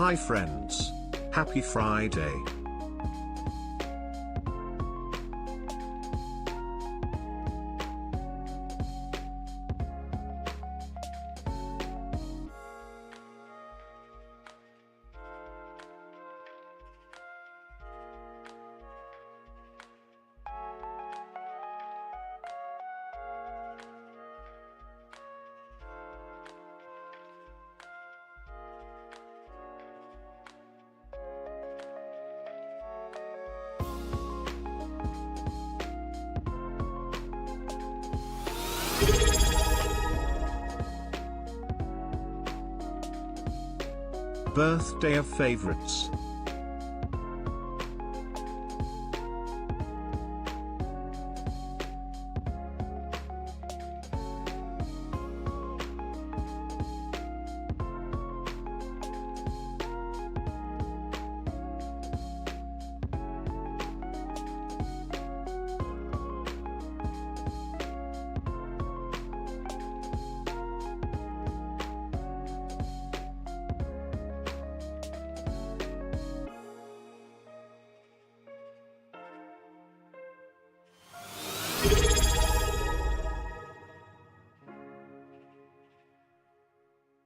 Hi friends. Happy Friday. Birthday of favorites.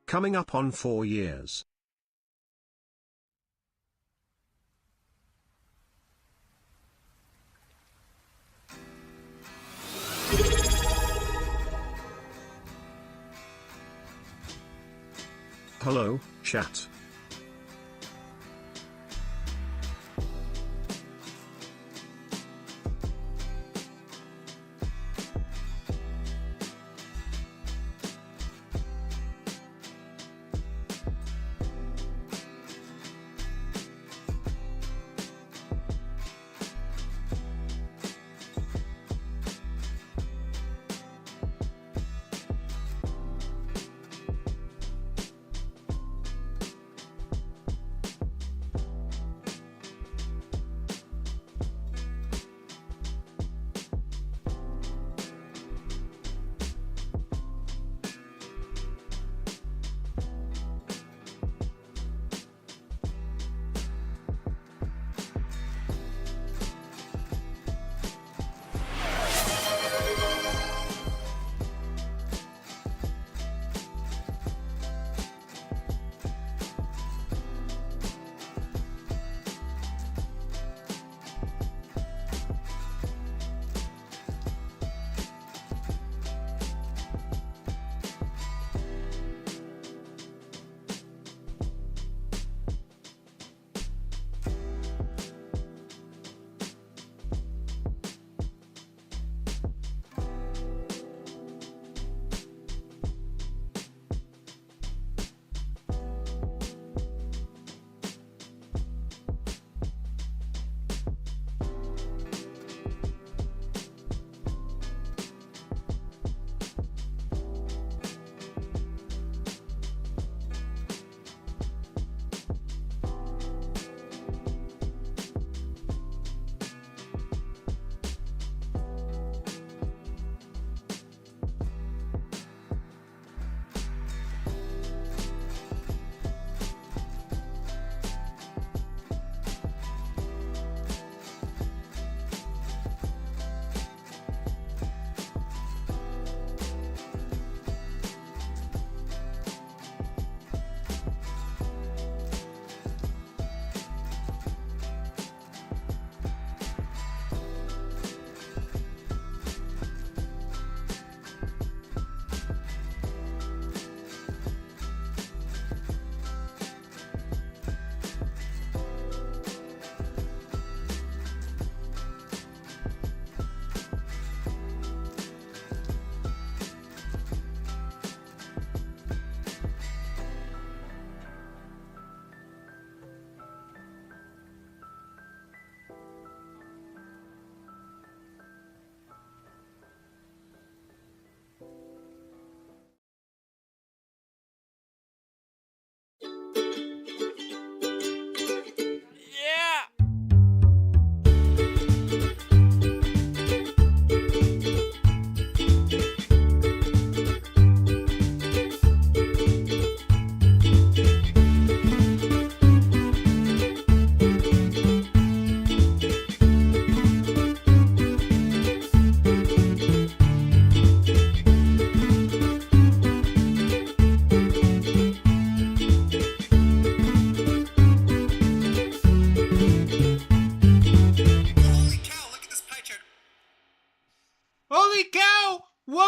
Coming up on 4 years. Hello, chat.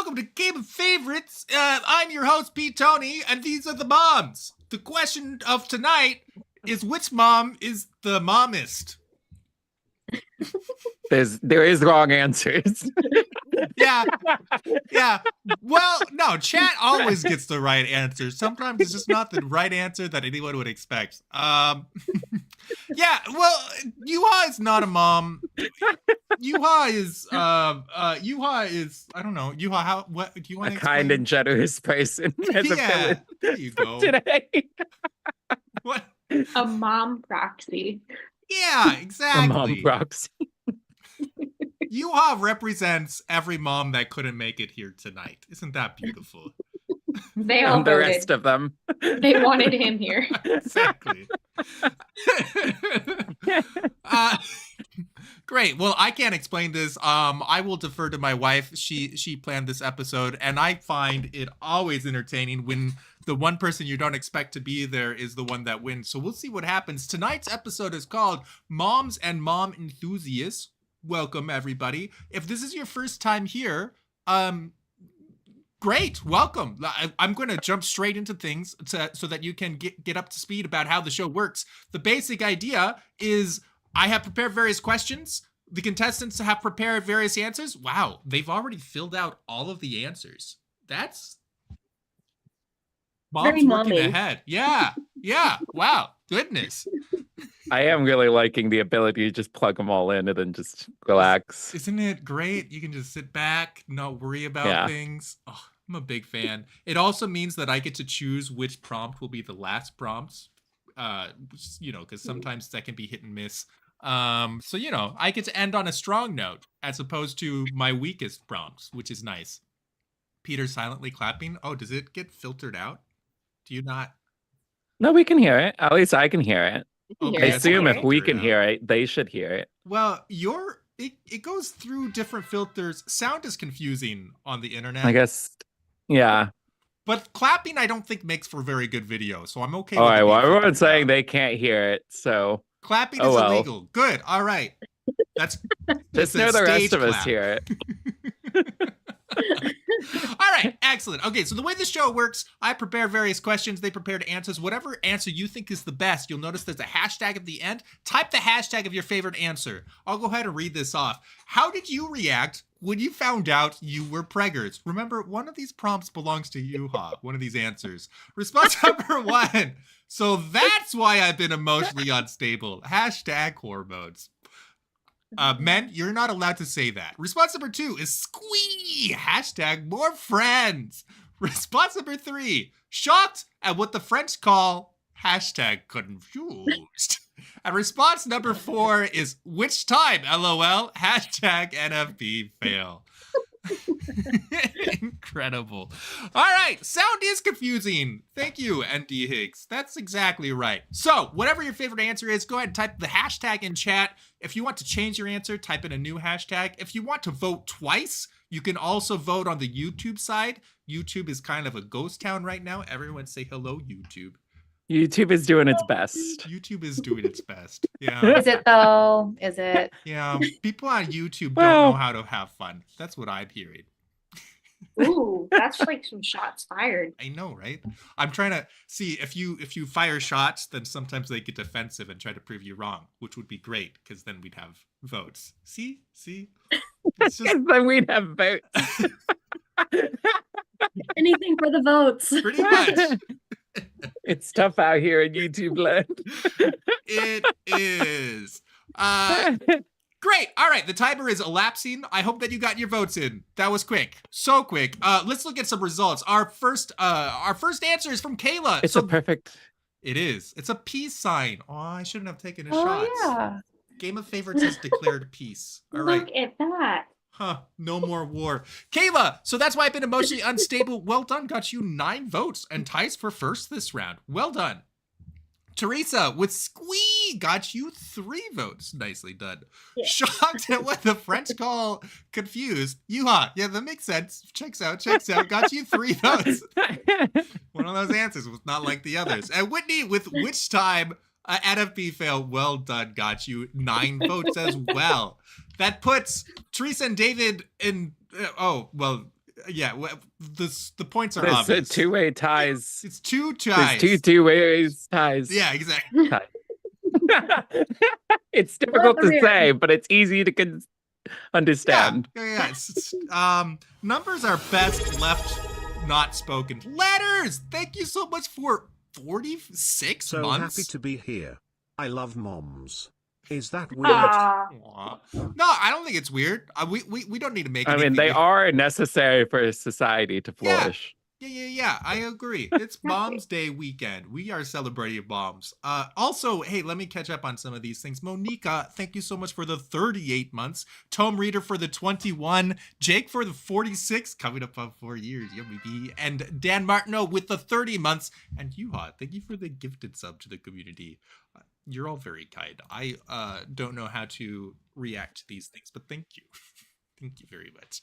welcome to Game of Favorites. I'm your host, Pete Tony, and these are the moms. The question of tonight is, which mom is the mommest? There is wrong answers. Yeah. Well, no, chat always gets the right answer. Sometimes it's just not the right answer that anyone would expect. Yeah, well, Yuha is not a mom. Yuha is, I don't know. Yuha, what do you want to explain? Kind and generous person as a villain. There you go. Today. What? A mom proxy. Yeah, exactly. A mom proxy. Yuha represents every mom that couldn't make it here tonight. Isn't that beautiful? They all And the voted. rest of them. They wanted him here. Exactly. Great. Well, I can't explain this. I will defer to my wife. She planned this episode, and I find it always entertaining when the one person you don't expect to be there is the one that wins. So we'll see what happens. Tonight's episode is called Moms and Mom Enthusiasts. Welcome, everybody. If this is your first time here, great, welcome. I'm going to jump straight into things so that you can get up to speed about how the show works. The basic idea is I have prepared various questions. The contestants have prepared various answers. Wow, they've already filled out all of the answers. That's... Mom's working ahead. Yeah. Wow, goodness. I am really liking the ability to just plug them all in and then just relax. Isn't it great? You can just sit back, not worry about things. Oh, I'm a big fan. It also means that I get to choose which prompt will be the last prompt. Because sometimes that can be hit and miss. So, I get to end on a strong note as opposed to my weakest prompts, which is nice. Peter silently clapping. Oh, does it get filtered out? Do you not? No, we can hear it. At least I can hear it. Okay, I assume if we can hear it, they should hear it. Well, it goes through different filters. Sound is confusing on the internet. I guess, yeah. But clapping, I don't think makes for very good video, so I'm okay. All right, well, everyone's saying they can't hear it, so clapping is illegal. Good. All right. That's just know the rest of us hear it. All right, excellent. Okay, so the way this show works, I prepare various questions, they prepared answers. Whatever answer you think is the best, you'll notice there's a hashtag at the end. Type the hashtag of your favorite answer. I'll go ahead and read this off. How did you react when you found out you were preggers? Remember, one of these prompts belongs to Yuha, one of these answers. Response number 1. So that's why I've been emotionally unstable. Hashtag hormones. Men, you're not allowed to say that. Response number 2 is squee. Hashtag more friends. Response number 3, shocked at what the French call hashtag confused. And response number 4 is which time, LOL, hashtag NFB fail. Incredible. All right, sound is confusing. Thank you, ND Higgs. That's exactly right. So, whatever your favorite answer is, go ahead and type the hashtag in chat. If you want to change your answer, type in a new hashtag. If you want to vote twice, you can also vote on the YouTube side. YouTube is kind of a ghost town right now. Everyone say hello, YouTube. YouTube is doing its best. YouTube is doing its best. Yeah. Is it though? Is it? Yeah. People on YouTube don't know how to have fun. That's what I'm hearing. Ooh, that's like some shots fired. I know, right? I'm trying to see if you fire shots, then sometimes they get defensive and try to prove you wrong, which would be great because then we'd have votes. See? It's just... then we'd have votes. Anything for the votes. Pretty much. It's tough out here in YouTube land. It is. Great. All right. The timer is elapsing. I hope that you got your votes in. That was quick. So quick. Let's look at some results. Our first answer is from KAYLA. It's a perfect. It is. It's a peace sign. Oh, I shouldn't have taken a shot. Yeah. Game of Favorites has declared peace. All right. Look at that. Huh, no more war. KAYLA, so that's why I've been emotionally unstable. Well done, got you 9 votes and ties for first this round. Well done. THERESA with squee got you 3 votes. Nicely done. Yeah. Shocked at what the French call confused. Yuha, yeah, that makes sense. Checks out. Got you 3 votes. One of those answers was not like the others. And WHITNI with which time NFB fail. Well done, got you 9 votes as well. That puts THERESA and David in, Yeah, the points are There's obvious. two-way ties. It's two ties. There's two-way ties. Yeah, exactly. It's difficult to Weird. say, but it's easy to understand. Yeah. Numbers are best left not spoken. Letters! Thank you so much for 46 So months. happy to be here. I love moms. Is that weird? Aw. No, I don't think it's weird. We don't need to make I mean, anything they big. are necessary for society to Yeah. flourish. Yeah. I agree. It's Mom's Day weekend. We are celebrating moms. Also, hey, let me catch up on some of these things. Monica, thank you so much for the 38 months. Tome Reader for the 21. Jake for the 46, coming up on 4 years. Yummy. And Dan Martineau with the 30 months. And Yuha, thank you for the gifted sub to the community. You're all very kind. I don't know how to react to these things, but thank you. Thank you very much.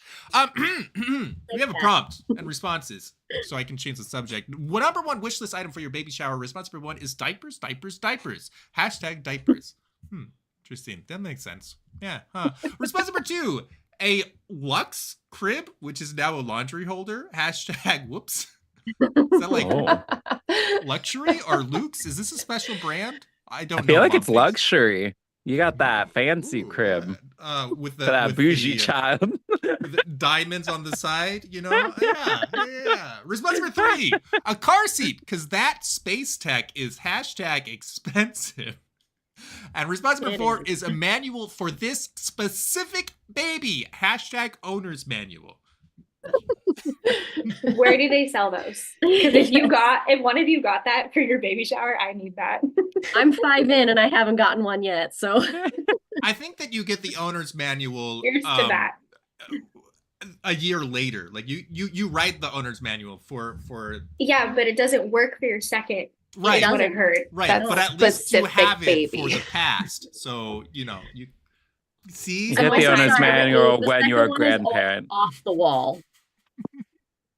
We have a prompt and responses, so I can change the subject. What number one wish list item for your baby shower? Response number one is diapers. Hashtag diapers. Interesting. That makes sense. Yeah. Response number two, a Lux crib, which is now a laundry holder. Hashtag whoops. Is that like luxury or Luke's? Is this a special brand? I don't know. I feel like Mom it's thinks. luxury. You got that fancy Ooh, crib with for that with bougie the, child. the diamonds on the side, you know? Yeah. Response number three, a car seat, because that space tech is hashtag expensive. And response number four is a manual for this specific baby. Hashtag owner's manual. Where do they sell those? Because if one of you got that for your baby shower, I need that. I'm 5 in and I haven't gotten one yet, so I think that you get the owner's manual Here's to that. a year later. Like you write the owner's manual for Yeah, but it doesn't work for your second. right. Is what I heard. Right, That's but at least you specific have it baby. for the past. So, you see? You And get my the owner's second manual the when second you're a one is grandparent. off the wall.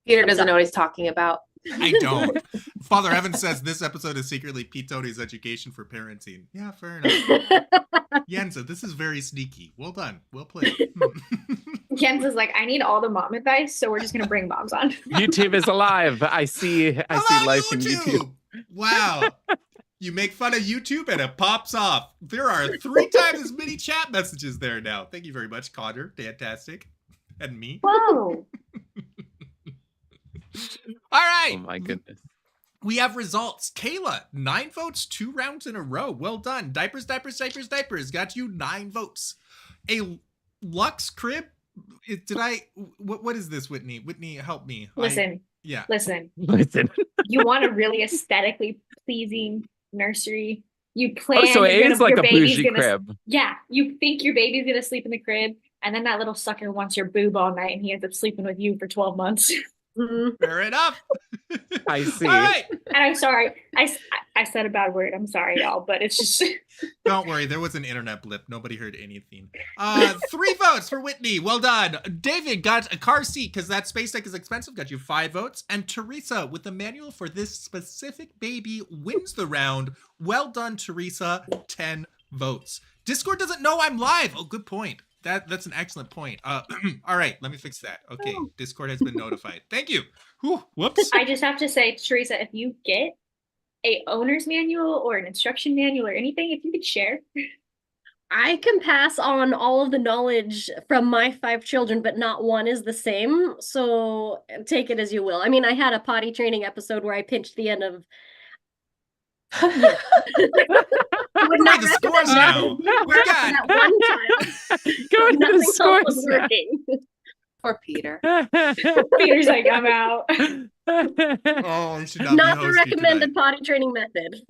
Peter doesn't know what he's talking about. I don't. Father Evan says this episode is secretly Pete Tony's education for parenting. Yeah, fair enough. Yenza, this is very sneaky. Well done. Well played. Jens is like, I need all the mom advice, so we're just gonna bring moms on. YouTube is alive. I see Hello, life in YouTube. Wow. You make fun of YouTube and it pops off. There are 3 times as many chat messages there now. Thank you very much, Connor. Fantastic. And me. Whoa. All right. Oh my goodness. We have results. Kayla, 9 votes, 2 rounds in a row. Well done. Diapers. Got you 9 votes. A Lux crib. What is this, Whitney? Whitney, help me. Listen. Listen. You want a really aesthetically pleasing nursery. You plan. Oh, so it is like a bougie crib. Yeah, you think your baby's gonna sleep in the crib, and then that little sucker wants your boob all night, and he ends up sleeping with you for 12 months. Fair enough. I see. All right. And I'm sorry, I said a bad word. I'm sorry, y'all, but it's just. Don't worry, there was an internet blip. Nobody heard anything. 3 votes for Whitney. Well done. David got a car seat because that space deck is expensive. Got you 5 votes. And Teresa, with the manual for this specific baby, wins the round. Well done, Teresa. 10 votes. Discord doesn't know I'm live. Oh, good point. That's an excellent point. All right, let me fix that. Okay, Discord has been notified. Thank you. Whew, whoops. I just have to say, Teresa, if you get a owner's manual or an instruction manual or anything, if you could share. I can pass on all of the knowledge from my 5 children, but not one is the same. So take it as you will. I mean, I had a potty training episode where I pinched the end of. Would not the scores now. We're done. That one child. Go to Nothing the else scores was now. working. Poor Peter. Peter's like, I'm out. Oh, you should not, Not be the hosting recommended potty training method.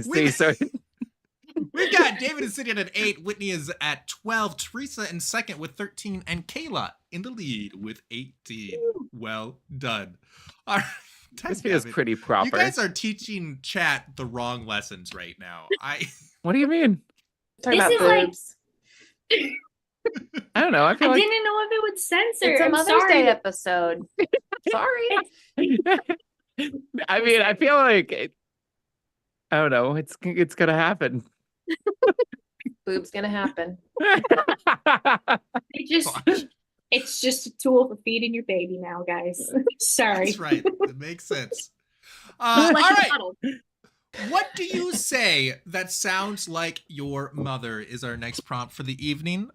See, so We've got David is sitting at 8, Whitney is at 12, Teresa in second with 13, and Kayla in the lead with 18. Well done. All right. this feels pretty proper. You guys are teaching chat the wrong lessons right now. What do you mean? Talking This about is like- boobs. I don't know. I I feel like didn't know if it would censor. It's a I'm Mother's sorry. Day episode. Sorry. I mean, I feel like I don't know. It's gonna happen. Boobs gonna happen. They just Gosh. It's just a tool for feeding your baby now, guys. Sorry. That's right. It makes sense. All Like a right. bottle. What do you say that sounds like your mother is our next prompt for the evening.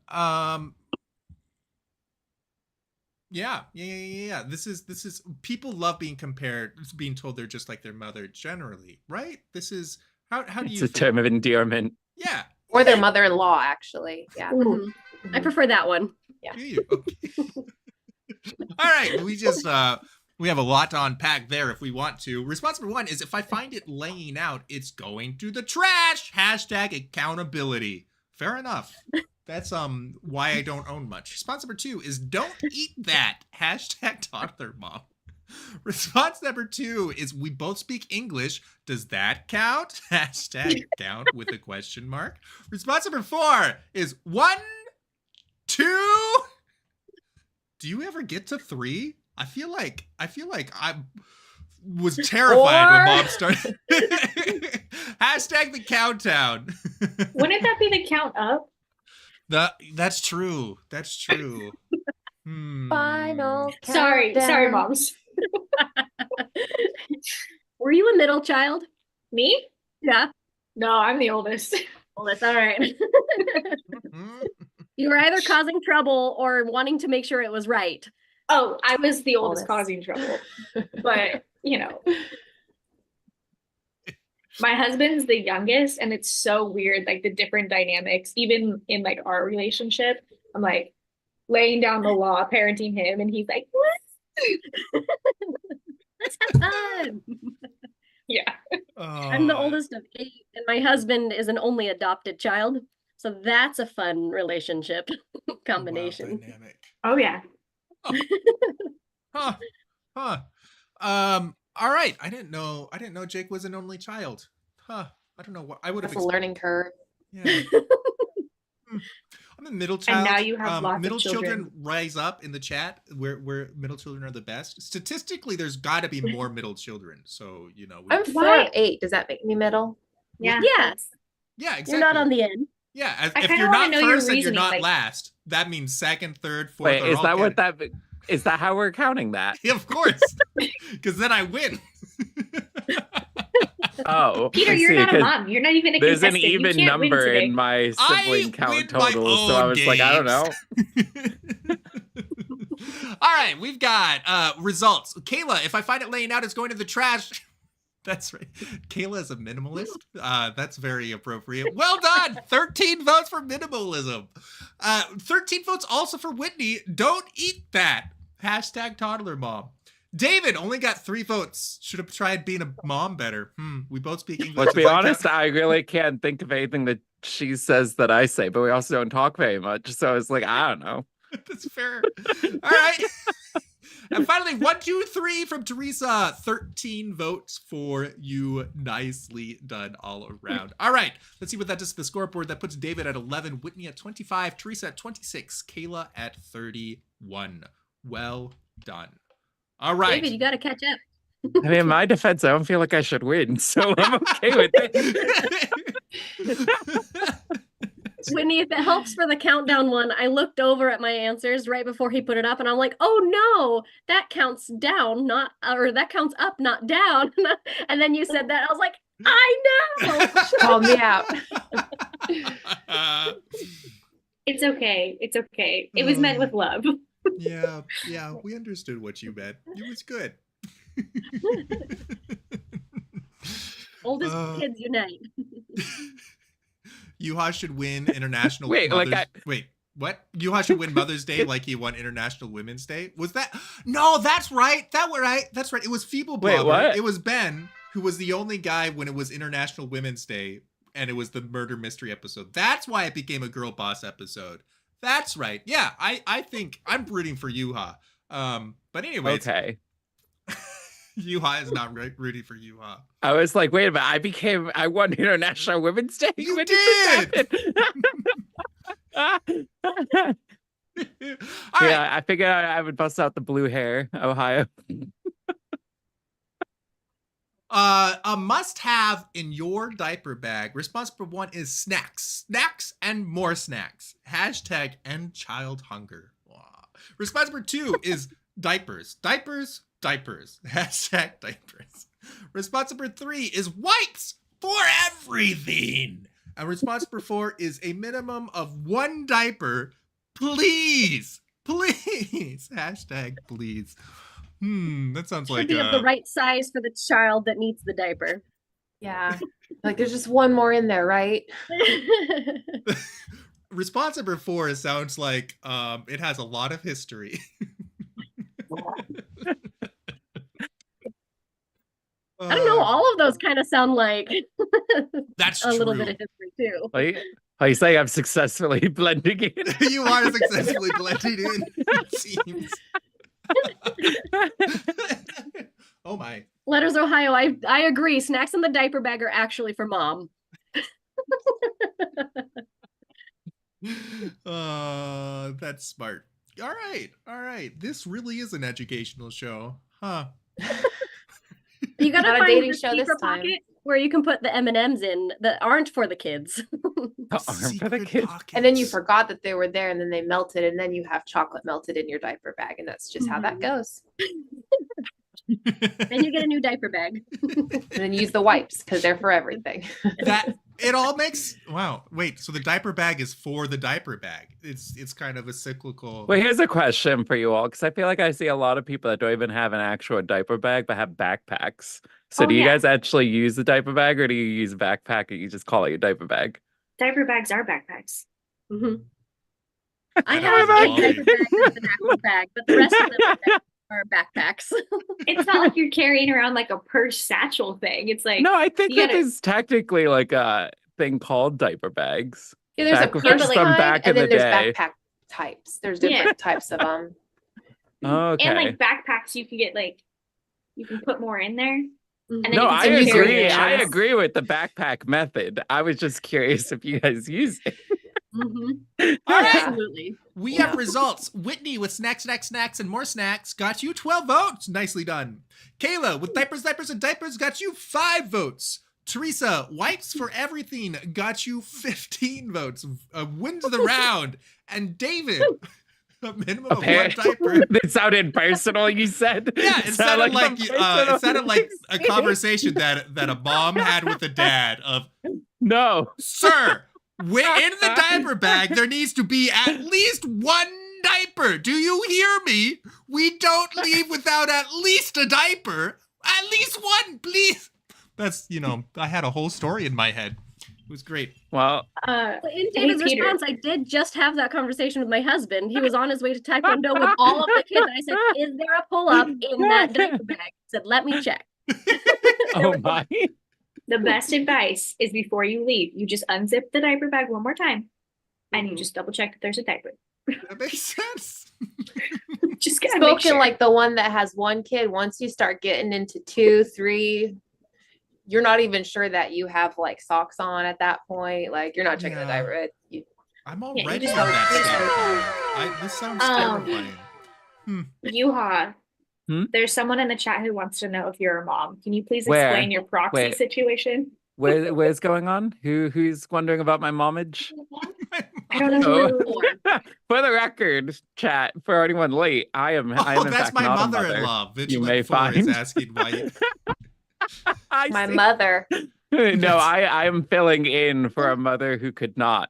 Yeah. This is people love being compared, being told they're just like their mother generally, right? This is how do It's you a feel? term of endearment. Yeah. Or their mother-in-law, actually. Yeah. Mhm. I prefer that one. Do you? Okay. All right. We have a lot to unpack there if we want to. Response number 1 is if I find it laying out, it's going to the trash. Hashtag accountability. Fair enough. That's why I don't own much. Response number 2 is don't eat that. Hashtag toddler mom. Response number 2 is we both speak English. Does that count? Hashtag count with a question mark. Response number 4 is 1, 2. Do you ever get to 3? I feel like I was terrified when Mom started. Hashtag the countdown. Wouldn't that be the count up? That's true. That's true. Final Sorry, countdown. moms. Were you a middle child? Me? Yeah. No, I'm the oldest. Well, that's all right. You were either causing trouble or wanting to make sure it was right. Oh, I was the oldest Oldest. causing trouble. But, my husband's the youngest, and it's so weird, like the different dynamics, even in like our relationship. I'm like laying down the law, parenting him, and he's like, what? Let's have fun. Yeah. I'm the oldest of 8, and my husband is an only adopted child. So that's a fun relationship combination. Wild dynamic. Oh, yeah. Huh. All right. I didn't know Jake was an only child. Huh. I don't know what I would have That's a learning curve. Yeah. I'm a middle child. And now you have lots of middle children. rise up in the chat where middle children are the best. Statistically, there's got to be more middle children. So, I'm 4 of 8. Does that make me middle? Yeah. Yes. yeah, exactly. You're not on the end. Yeah, I if kinda you're wanna not know your first and you're reasoning, not like- last, that means second, third, fourth. Wait, are is all that what counted. is that how we're counting that? Yeah, of course, because then I win. Oh, Peter, I you're see, not a 'cause mom. You're not even a there's an contestant. You even can't win number today. in my I sibling win count my total, so I own was like, I don't know. games. All right, we've got results. Kayla, if I find it laying out, it's going to the trash. That's right. Kayla is a minimalist. That's very appropriate. Well done. 13 votes for minimalism. 13 votes also for Whitney. Don't eat that. Hashtag toddler mom. David only got 3 votes. Should have tried being a mom better. We both speak English. Let's be Does that honest, count? I really can't think of anything that she says that I say, but we also don't talk very much. So it's like, I don't know. That's fair. All right. And finally, 1, 2, 3 from THERESA. 13 votes for you. Nicely done all around. All right. Let's see what that does to the scoreboard. That puts David at 11, Whitney at 25, THERESA at 26, Kayla at 31. Well done. All right. David, you got to catch up. I mean, in my defense, I don't feel like I should win, so I'm okay with it. Whitney, if it helps for the countdown one, I looked over at my answers right before he put it up, and I'm like, oh no, that counts down, or that counts up, not down. And then you said that, I was like, I know. Call me out. It's okay. It's okay. It was meant with love. Yeah, we understood what you meant. It was good. Oldest kids unite. Yuha should win International Wait, Mother's... like Wait, what? Yuha should win Mother's Day like he won International Women's Day? Was that... No, that's right. That's right. It was Feeble Wait, Blubber. what? It was Ben, who was the only guy when it was International Women's Day, and it was the murder mystery episode. That's why it became a girl boss episode. That's right. Yeah, I think I'm rooting for Yuha. But anyways, Okay. Yuha is not rooting for Yuha. I was like, wait a minute, I won International Women's Day. You When did! this happen? All right. Yeah, I figured I would bust out the blue hair, Ohio. A must-have in your diaper bag. Response number 1 is snacks. Snacks and more snacks. Hashtag end child hunger. Wow. Response number 2 is diapers. Diapers, diapers. Hashtag diapers. Response number 3 is wipes for everything. And response number 4 is a minimum of 1 diaper. Please. Please. Hashtag please. That sounds Should like be of the right size for the child that needs the diaper. Yeah. Like there's just one more in there, right? response number 4 sounds like it has a lot of history. I don't know. All of those kind of sound like That's a true. little bit of history too. Are you saying I'm successfully blending in? You are successfully blending in, it seems. Oh my. Letters Ohio, I agree. Snacks in the diaper bag are actually for mom. That's smart. All right. This really is an educational show, huh? You gotta Not a find dating the show this secret time. pocket where you can put the M&Ms in that aren't for the kids. For the kids. And then you forgot that they were there and then they melted and then you have chocolate melted in your diaper bag and that's just how that goes. Then you get a new diaper bag. And then use the wipes because they're for everything. That it all makes wow. Wait, so the diaper bag is for the diaper bag. It's kind of a cyclical. Well, here's a question for you all, because I feel like I see a lot of people that don't even have an actual diaper bag, but have backpacks. So Oh, do you yeah. guys actually use the diaper bag, or do you use a backpack and you just call it your diaper bag? Diaper bags are backpacks. Mhm. I That have was a lovely. diaper bag with an actual bag, but the rest of them are backpacks. It's not like you're carrying around like a purse satchel thing. It's like No, I think you that gotta- there's technically like a thing called diaper bags. Yeah, there's Back- a just purse from kind back in and then the there's day. backpack types. There's Yeah. different types of them. Okay. and like backpacks, you can get like you can put more in there. And then No, you can I still carry agree. it I out. agree with the backpack method. I was just curious if you guys use it. Mhm. All right. Absolutely. We have results. Whitney with snacks, and more snacks got you 12 votes. Nicely done. Kayla with diapers, and diapers got you 5 votes. Theresa, wipes for everything, got you 15 votes. Wins the round. And David, a minimum of 1 diaper. It sounded personal, you said? Yeah, it sounded like personal. it sounded like a conversation that a mom had with a dad of, No. sir, in the diaper bag, there needs to be at least 1 diaper. Do you hear me? We don't leave without at least a diaper. At least 1, please. That's, I had a whole story in my head. It was great. Well, Uh, In David's Peter. response, I did just have that conversation with my husband. He was on his way to Taekwondo with all of the kids. And I said, is there a pull-up in that diaper bag? He said, let me check. oh my. the best advice is before you leave, you just unzip the diaper bag one more time, and you just double check that there's a diaper. That makes sense. Just gotta make Spoken sure. like the one that has 1 kid. Once you start getting into 2, 3, you're not even sure that you have like socks on at that point. Like you're not checking the Yeah. diaper. I'm you already just on gotta- that stage. This sounds terrifying. Yuha, Hmm? there's someone in the chat who wants to know if you're a mom. Can you please Where? explain your proxy Wait. situation? Where's going on? Who's wondering about my momage? I don't know. Oh. who- For the record, chat, for anyone late, I am in that's fact my not a mother. mother-in-law. You may Vigilant 4 is find. asking why you... I My see. mother. No, I am filling in for a mother who could not.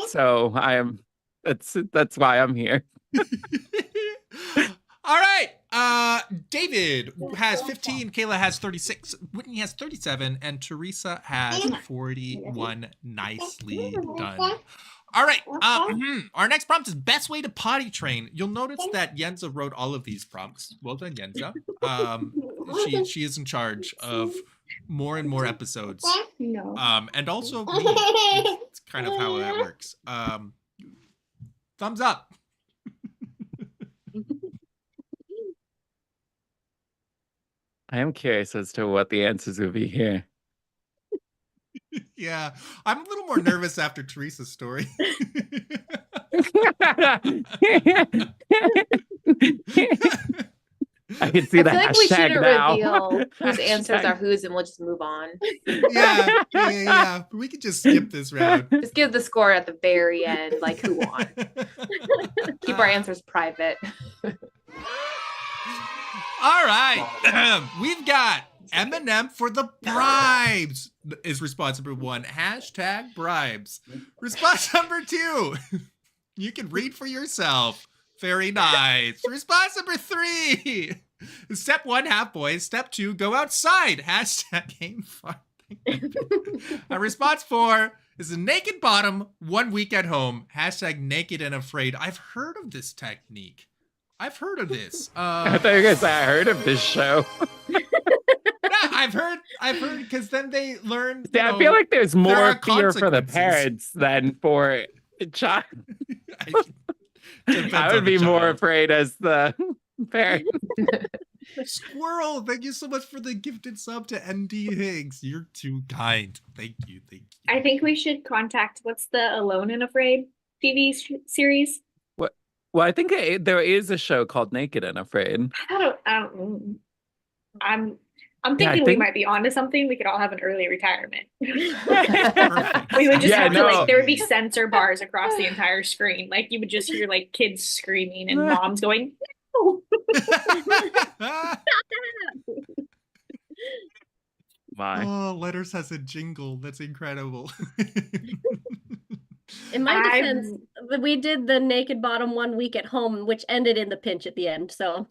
So I am. That's why I'm here. All right. David has 15, Kayla has 36, Whitney has 37, and Theresa has 41. Nicely done. All right. Our next prompt is best way to potty train. You'll notice that Yenza wrote all of these prompts. Well done, Yenza. She is in charge of more and more episodes. No. And also me. It's kind of how that works. Thumbs up. I am curious as to what the answers will be here. Yeah, I'm a little more nervous after Teresa's story. I can see I the feel like we hashtag shouldn't now. reveal whose answers Hashtag. are whose, and we'll just move on. Yeah. We could just skip this round. Just give the score at the very end, like who won. Keep our answers private. All right. We've got Eminem for the bribes is response number 1. Hashtag bribes. Response number 2. You can read for yourself. Very nice. Response number 3. Step 1, have boys. Step 2, go outside. Hashtag game fun. Response 4 is a naked bottom, 1 week at home. Hashtag naked and afraid. I've heard of this technique. I've heard of this. I thought you were gonna say I heard of this show. I've heard because then they learn. See, I feel like there's more are fear for the consequences. parents than for a child. Depends I on would the be more child. afraid as the parent. Squirrel, thank you so much for the gifted sub to ND Higgs. You're too kind. Thank you. I think we should contact what's the Alone and Afraid TV series? Well, I think there is a show called Naked and Afraid. I'm I thinking we think- might be onto something. We could all have an early retirement. Perfect. We would just Yeah, have to no. there would be censor bars across the entire screen. Like you would just hear like kids screaming and moms going, "No." My. Oh, Letters has a jingle. That's incredible. In my I've- defense, we did the naked bottom 1 week at home, which ended in the pinch at the end. So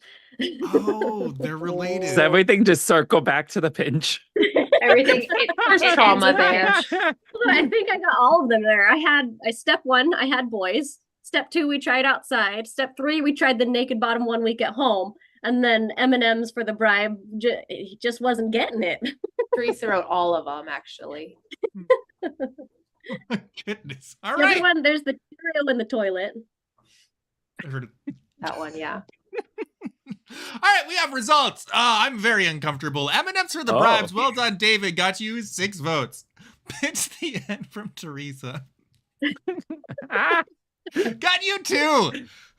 Oh, they're related. Does everything just circle back to the pinch? Everything There's it trauma ends with there. pinch. I think I got all of them there. Step 1, I had boys. Step 2, we tried outside. Step 3, we tried the naked bottom 1 week at home. And then M&M's for the bribe, he just wasn't getting it. Teresa wrote all of them, actually. Goodness. All The other right. one, there's the cereal in the toilet. I heard it. That one, yeah. All right, we have results. I'm very uncomfortable. M&M's for the Oh. bribes. Well done, David. Got you 6 votes. Pitch the end from Teresa. Got you 2.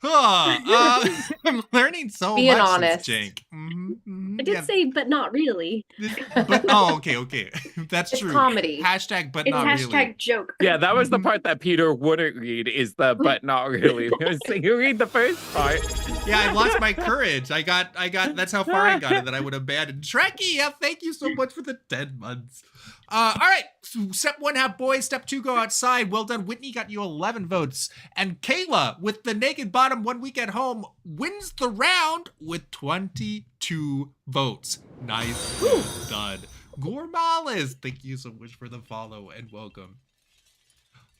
I'm learning so Being much honest. since Jank. I did say, but not really. But okay. That's It's true. comedy. Hashtag, but It's not hashtag really. joke. Yeah, that was the part that Peter wouldn't read, is the but not really. So you read the first part. Yeah, I lost my courage. I got. That's how far I got it that I would abandon. Trekkie, yeah, thank you so much for the 10 months. All right, so step 1, have boys. Step 2, go outside. Well done, Whitney. Got you 11 votes, and Kayla with the naked bottom 1 week at home wins the round with 22 votes. Nice done, Gormales. Thank you so much for the follow and welcome.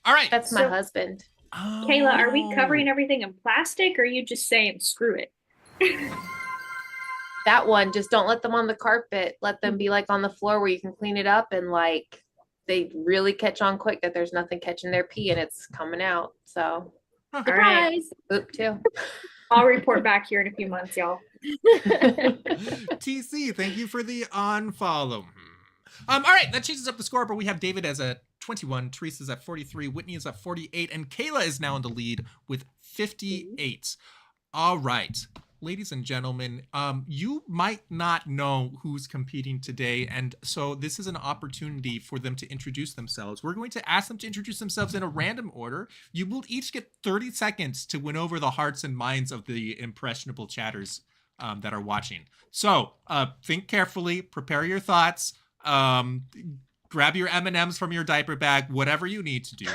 All right, That's my So- husband. Kayla, are we Oh. covering everything in plastic or are you just saying screw it? That one, just don't let them on the carpet. Let them be like on the floor where you can clean it up, and like they really catch on quick that there's nothing catching their pee and it's coming out. So All right. Surprise! oop too. I'll report back here in a few months, y'all. TC, thank you for the unfollow. All right, that changes up the score, but we have David as at 21, Teresa's at 43, Whitney is at 48, and Kayla is now in the lead with 58. All right, ladies and gentlemen, you might not know who's competing today, and so this is an opportunity for them to introduce themselves. We're going to ask them to introduce themselves in a random order. You will each get 30 seconds to win over the hearts and minds of the impressionable chatters that are watching. So think carefully, prepare your thoughts, grab your M&Ms from your diaper bag, whatever you need to do.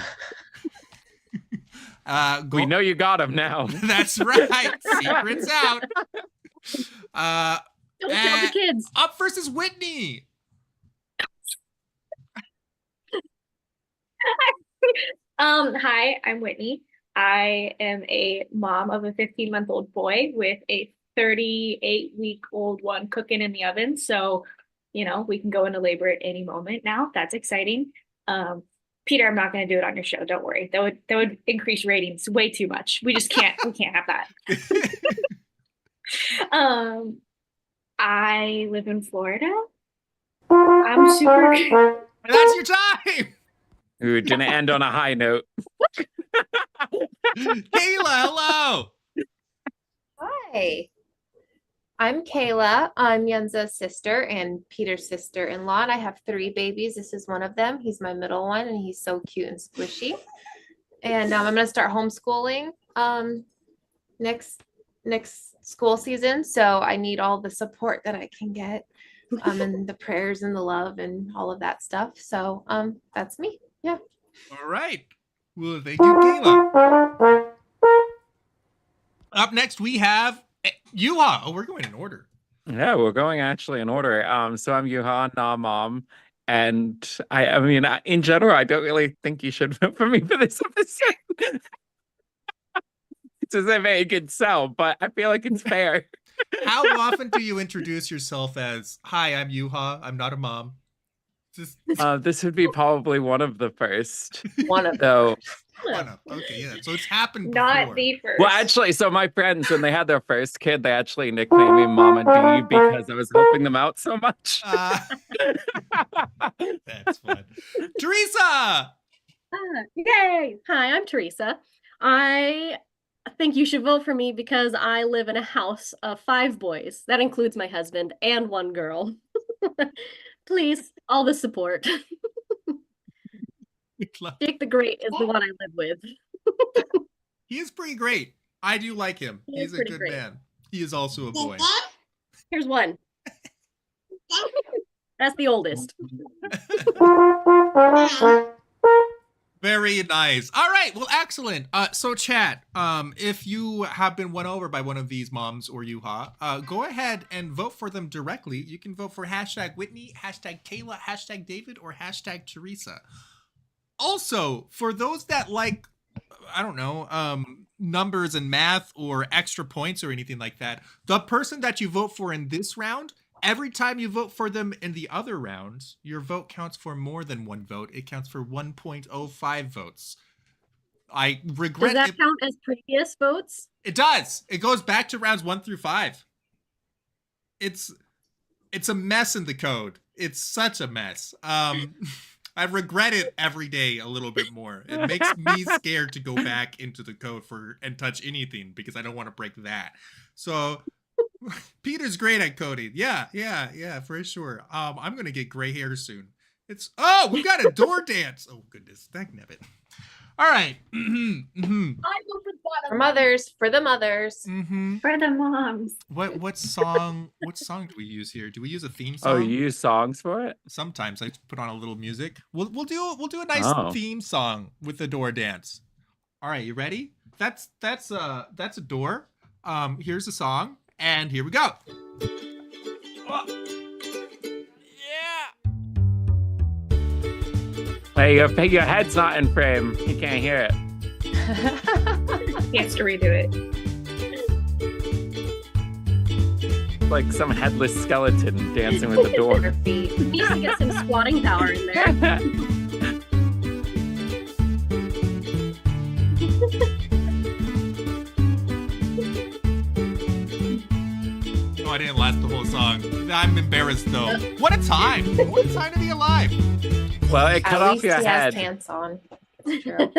Go. We know you got him now. That's right. Secrets out. Don't tell the kids. Up first is Whitney. Hi, I'm Whitney. I am a mom of a 15-month-old boy with a 38-week-old one cooking in the oven. So, we can go into labor at any moment now. That's exciting. Peter, I'm not going to do it on your show. Don't worry. That would increase ratings way too much. We just can't. We can't have that. I live in Florida. I'm super. That's your time. We're gonna end on a high note. Kayla, hello. Hi. I'm Kayla. I'm Yenza's sister and Peter's sister-in-law. And I have 3 babies. This is one of them. He's my middle one, and he's so cute and squishy. And I'm gonna start homeschooling next school season. So I need all the support that I can get, and the prayers and the love and all of that stuff. So that's me. Yeah. All right. Well, thank you, Kayla. Up next, we have Yuha. Oh, we're going in order. Yeah, we're going actually in order. So I'm Yuhan, nah mom. And I mean, in general, I don't really think you should vote for me for this episode. It's as if it could sell, but I feel like it's fair. How often do you introduce yourself as, hi, I'm Yuha, I'm not a mom? Just This would be probably one of the first. One of them. So, one of. Okay, yeah. So it's happened Not before. the first. well, actually, so my friends, when they had their first kid, they actually nicknamed me Mama D because I was helping them out so much. That's fun. Teresa! Yay! Hi, I'm Teresa. I think you should vote for me because I live in a house of 5 boys. That includes my husband and 1 girl. Please, all the support. Dick the Great is the one I live with. He is pretty great. I do like him. He is He's a pretty good great. man. He is also a boy. Here's one. That's the oldest. Very nice. All right. Well, excellent. So chat, if you have been won over by one of these moms or Yuha, go ahead and vote for them directly. You can vote for #Whitney, #Kayla, #David, or #Teresa. Also, for those that like, I don't know, numbers and math or extra points or anything like that, the person that you vote for in this round, every time you vote for them in the other rounds, your vote counts for more than 1 vote. It counts for 1.05 votes. I regret Does that it. count as previous votes? It does. It goes back to rounds 1 through 5. It's a mess in the code. It's such a mess. I regret it every day a little bit more. It makes me scared to go back into the code and touch anything because I don't want to break that. So Peter's great at coding. Yeah, for sure. I'm gonna get gray hair soon. We've got a door dance. Oh goodness, dagnabbit. All right. I vote for the bottom. For the mothers. For the moms. What song do we use here? Do we use a theme song? Oh, you use songs for it? Sometimes I put on a little music. We'll do a nice theme song with the door dance. All right, you ready? That's a door. Here's the song, and here we go. Hey, your head's not in frame. You can't hear it. He has to redo it. Like some headless skeleton dancing with the door. Their feet. He needs to get some squatting power in there. Oh, I didn't last the whole song. I'm embarrassed though. What a time! What a time to be alive. Well, it cut At off least your he head. has pants on. It's true.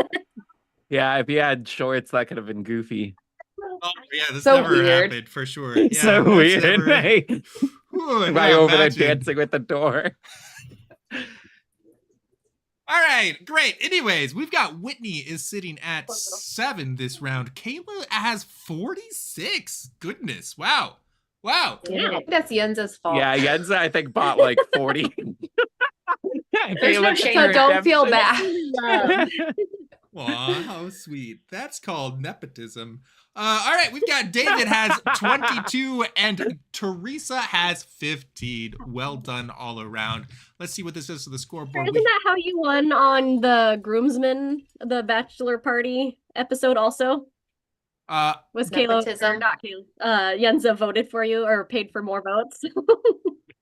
Yeah, if you had shorts, that could have been goofy. Oh yeah, this So never weird. happened for sure. Yeah, So that's weird. never- Hey, Ooh, right yeah, over there imagine. dancing with the door. All right, great. Anyways, we've got Whitney is sitting at 7 this round. Kayla has 46. Goodness, wow. I think that's Yenza's fault. Yeah, Yenza, I think, bought like 40. There's no shame. So don't feel bad. Love. Aw, how sweet. That's called nepotism. All right, we've got David has 22 and Teresa has 15. Well done all around. Let's see what this is to the scoreboard. Isn't that how you won on the groomsmen, the bachelor party episode also? Was Kayla, Nepotism. or not Kayla, Yenza voted for you or paid for more votes?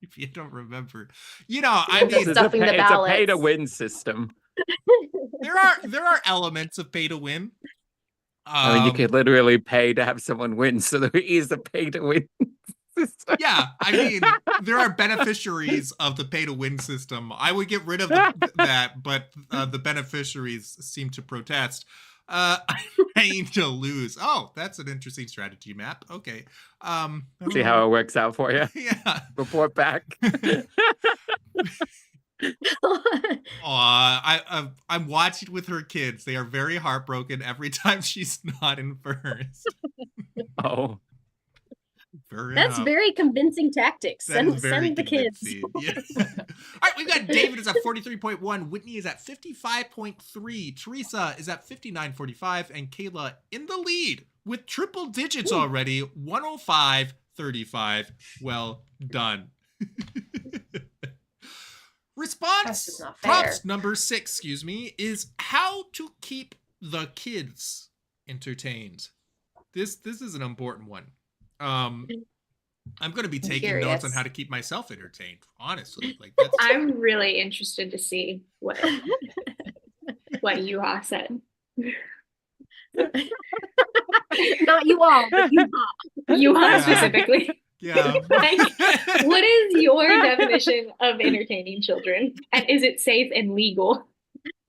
If you don't remember. You know, I mean, It's a Stuffing the pay ballots. to win system. there are elements of pay to win. I mean, you could literally pay to have someone win, so there is a pay to win system. Yeah, I mean, there are beneficiaries of the pay to win system. I would get rid of that, but the beneficiaries seem to protest. I'm trying to lose. Oh, that's an interesting strategy map. Okay. I don't See know. how it works out for you. Yeah. Report back. I'm watching with her kids. They are very heartbroken every time she's not in first. Oh, That's very convincing tactics. That is Send, very send the kids. convincing. Yeah. All right, we've got David is at 43.1, Whitney is at 55.3, Teresa is at 59.45, and Kayla in the lead with triple digits already, 105.35. Well done. Response That's not fair. props number 6, excuse me, is how to keep the kids entertained. This is an important one. I'm going to be taking notes on how to keep myself entertained, honestly. Like that's I'm really interested to see what Yuha said. Not you all, but Yuha. Yuha specifically. yeah. Like, what is your definition of entertaining children? And is it safe and legal?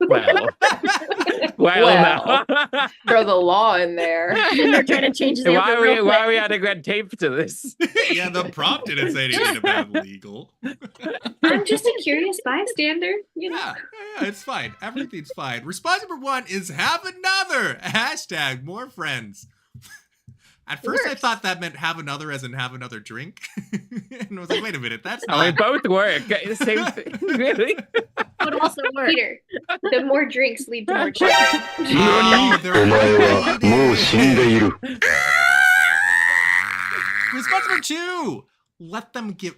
well. Well. No. Throw the law in there. They're trying to change the Why real are quick. we adding red tape to this? Yeah, the prompt didn't say anything about legal. I'm just a curious bystander, you know. Yeah, it's fine. Everything's fine. Response number 1 is have another. Hashtag more friends. At first, I thought that meant have another as in have another drink. And I was like, wait a minute, that's I mean, not. both work. Same thing. Really? Would also work. Peter, the more drinks lead to more children. Oh, they're お前はもう死んでいる。 Response number 2. Let them get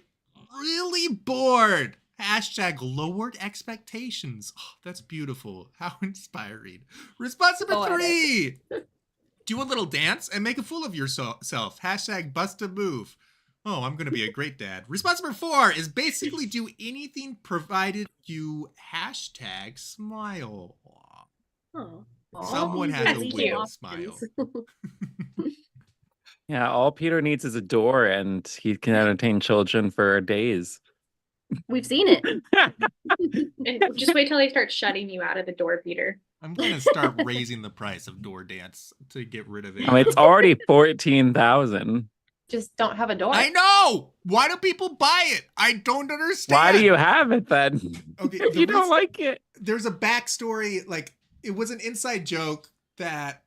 really bored. Hashtag lowered expectations. Oh, that's beautiful. How inspiring. Response number 3. Do a little dance and make a fool of yourself. Hashtag bust a move. Oh, I'm going to be a great dad. Response number 4 is basically do anything provided you hashtag smile. Oh. Someone has a That's weird cute. smile. Yeah, all Peter needs is a door and he can entertain children for days. We've seen it. And just wait till they start shutting you out of the door, Peter. I'm going to start raising the price of door dance to get rid of it. I mean, it's already 14,000. Just don't have a door. I know! Why do people buy it? I don't understand. Why do you have it then? Okay, If you don't like it. There's a backstory, like, it was an inside joke that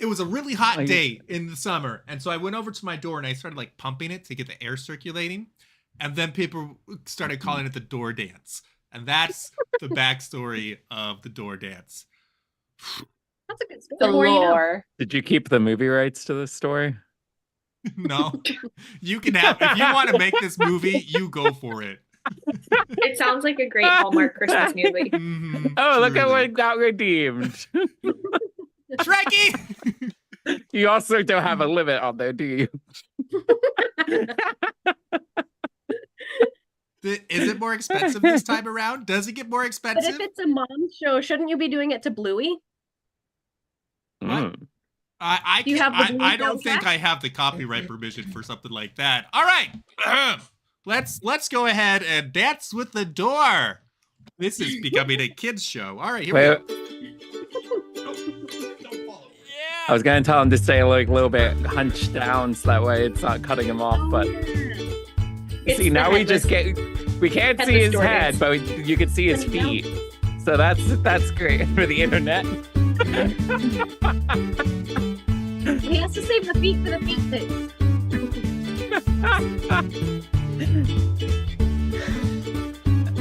it was a really hot Like- day in the summer. And so I went over to my door and I started, like, pumping it to get the air circulating. And then people started calling it the door dance. And that's the backstory of the door dance. That's a good story. The The more you know. lore. Did you keep the movie rights to this story? No, you can have, if you want to make this movie, you go for it. It sounds like a great Hallmark Christmas movie. Mhm, Oh, look at truly. what got redeemed. Shrek-y! You also don't have a limit on there, do you? Is it more expensive this time around? Does it get more But expensive? if it's a mom show, shouldn't you be doing it to Bluey? What? Mm. I Do you can't- have the I blue don't think soundtrack? I have the copyright permission for something like that. All right, let's go ahead and dance with the door. This is becoming a kids show. All right, here Wait, we go. Don't follow. I Yeah. was gonna tell him to stay like a little bit hunched down so that way it's not cutting him off, but It's see the now we just headless- get we can't see headless his door head, dance. but you can see his feet. So that's great for the internet. He has to save the feet for the feet thing.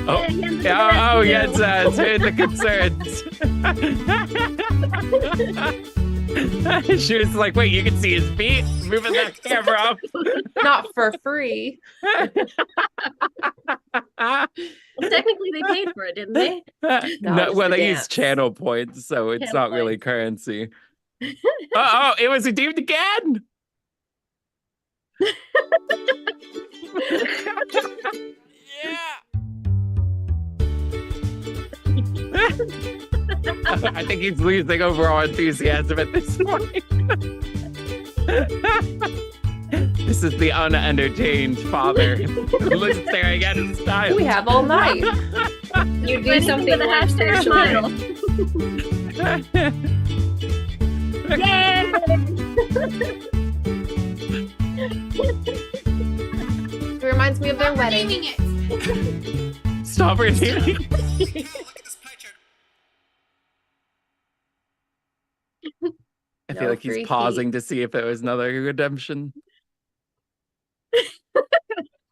Oh, he has to yeah, do yes, that it's the concerns. She was like, wait, you can see his feet? Moving that camera up. Not for free. Well, technically, they paid for it, didn't they? No, it's well, the they use dance. channel points, so it's Channel not really points. currency. Oh, it was redeemed again. I think he's losing overall enthusiasm at this point. This is the unentertained father who's staring at his child. We have all night. You do Ready something for the once for your hashtag children. smile. Yay! It reminds me of their wedding. Naming it. Stop renaming. Look at this pie chart. I feel No like he's free pausing to see if there was another redemption.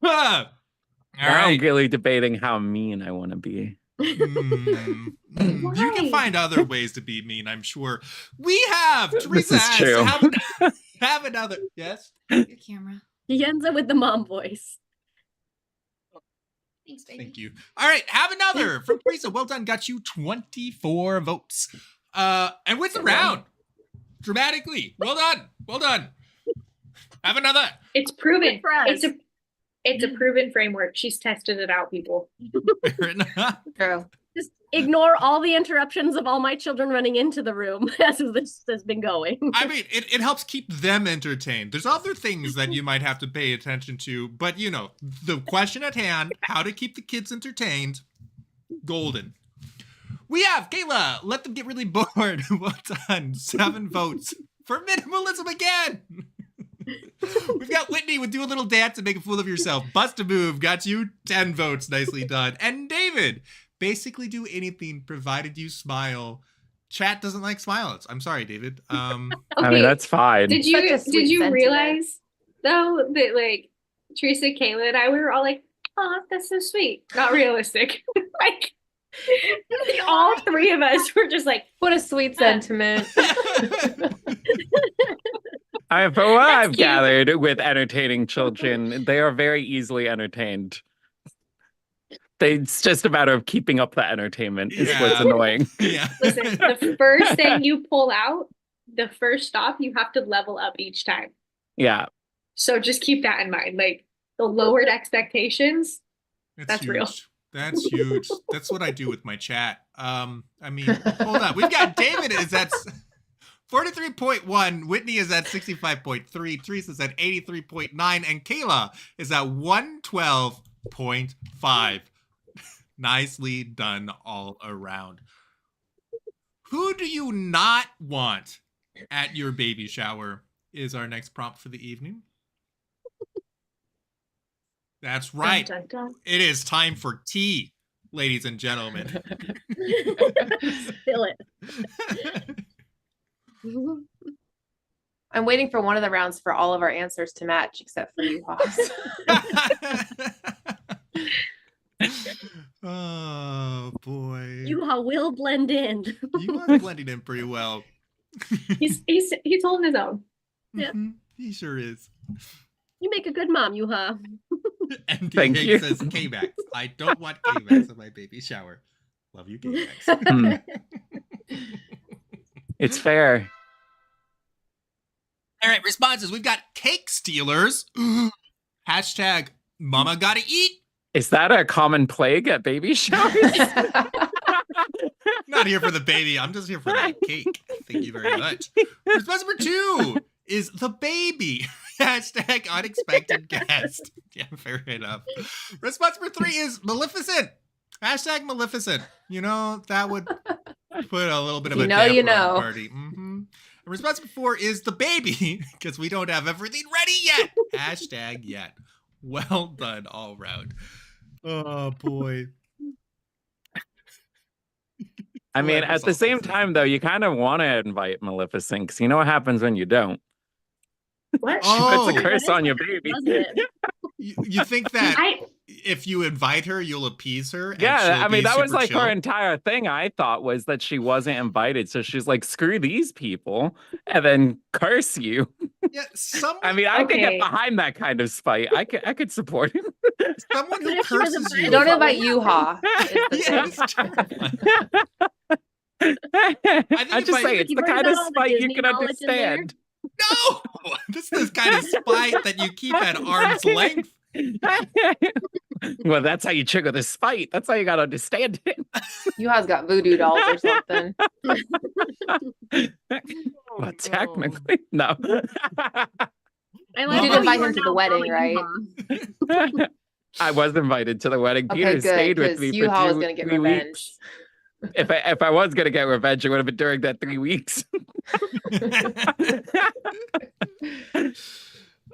Ah! All Now I'm right. really debating how mean I want to be. You can Why? find other ways to be mean, I'm sure. We have Teresa is asks, true. have another. Yes. Your camera. He ends it with the mom voice. Thanks, baby. Thank you. All right, have another from Teresa. Well done. Got you 24 votes. And wins the round dramatically. Well done. Well done. Have another. It's proven. Good for us. It's a proven framework. She's tested it out, people. Fair enough. True. Just ignore all the interruptions of all my children running into the room as this has been going. I mean, it helps keep them entertained. There's other things that you might have to pay attention to, but you know, the question at hand, how to keep the kids entertained, golden. We have Kayla, let them get really bored. Well done. 7 votes for minimalism again. We've got Whitney with Do a Little Dance and Make a Fool of Yourself. Bust a Move got you 10 votes. Nicely done. And David, basically do anything provided you smile. Chat doesn't like smiles. I'm sorry, David. I mean, Okay, that's fine. Did Such a you sweet sentiment. realize though that like Teresa, Kayla, and I we were all like, oh, that's so sweet. Not realistic. Like all 3 of us were just like, What a sweet sentiment. From what I've cute. gathered with entertaining children, they are very easily entertained. It's just a matter of keeping up the entertainment is what's Yeah. annoying. Yeah. listen, the first thing you pull out, the first stop, you have to level up each time. Yeah. So just keep that in mind. Like the lowered expectations. That's huge. real. That's huge. That's what I do with my chat. I mean, hold on. We've got David is at 43.1. Whitney is at 65.3. Teresa's at 83.9. And Kayla is at 112.5. Nicely done all around. Who do you not want at your baby shower is our next prompt for the evening. That's right. Dun, dun, dun. It is time for tea, ladies and gentlemen. Spill it. I'm waiting for one of the rounds for all of our answers to match, except for you, Hoss. Oh boy. You will blend in. You are blending in pretty well. He's holding his own. Yep. Mhm, he sure is. You make a good mom, Yuha. And Thank Hank you. says K-Max. I don't want K-Max at my baby shower. Love you, K-Max. Hmm. It's fair. All right, responses. We've got cake stealers. Hashtag mama gotta eat. Is that a common plague at baby showers? Not here for the baby. I'm just here for that cake. Thank you very much. Response number 2 is the baby. Hashtag unexpected guest. Yeah, fair enough. Response number 3 is Maleficent. Hashtag Maleficent. You know, that would put a little bit of You a know, damper you on the know. party. And response number 4 is the baby, because we don't have everything ready yet. Hashtag yet. Well done all round. Oh boy. I mean, Whoever's at the same opposite. time, though, you kind of want to invite Maleficent because you know what happens when you don't. What? Oh. It's a curse That is on your funny, baby. doesn't it? You think that I if you invite her, you'll appease her? And Yeah, she'll I mean, be that was super like chill? her entire thing. I thought was that she wasn't invited. So she's like, screw these people and then curse you. Yeah, someone, I mean, I could get Okay. behind that kind of spite. I could support him. someone But who if she was curses invited- you. Don't invite you, Ha. Yeah, it's terrifying. I just if I- say it's You the bring kind out of all the spite you Disney can knowledge in there? understand. No, this is the kind of spite that you keep at arm's length. Well, that's how you trigger the spite. That's how you gotta understand it. Yuha's got voodoo dolls or something. Well, technically, no. I You did how invite you him are to now the wedding, calling right? Yuha. I was invited to the wedding. Okay, Peter good, stayed with 'cause me Yuha was for gonna get 3 revenge. weeks. If I was gonna get revenge, it would have been during that 3 weeks.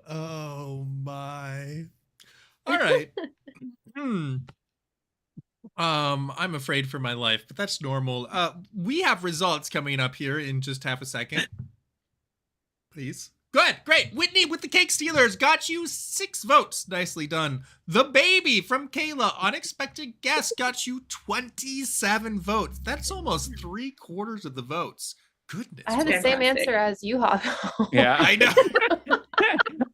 Oh my. All right. I'm afraid for my life, but that's normal. We have results coming up here in just half a second. Please. Good, great. Whitney with the Cake Stealers got you 6 votes. Nicely done. The Baby from Kayla, unexpected guest, got you 27 votes. That's almost 3/4 of the votes. Goodness. I had the same Fantastic. answer as you, Hog. Yeah. I know.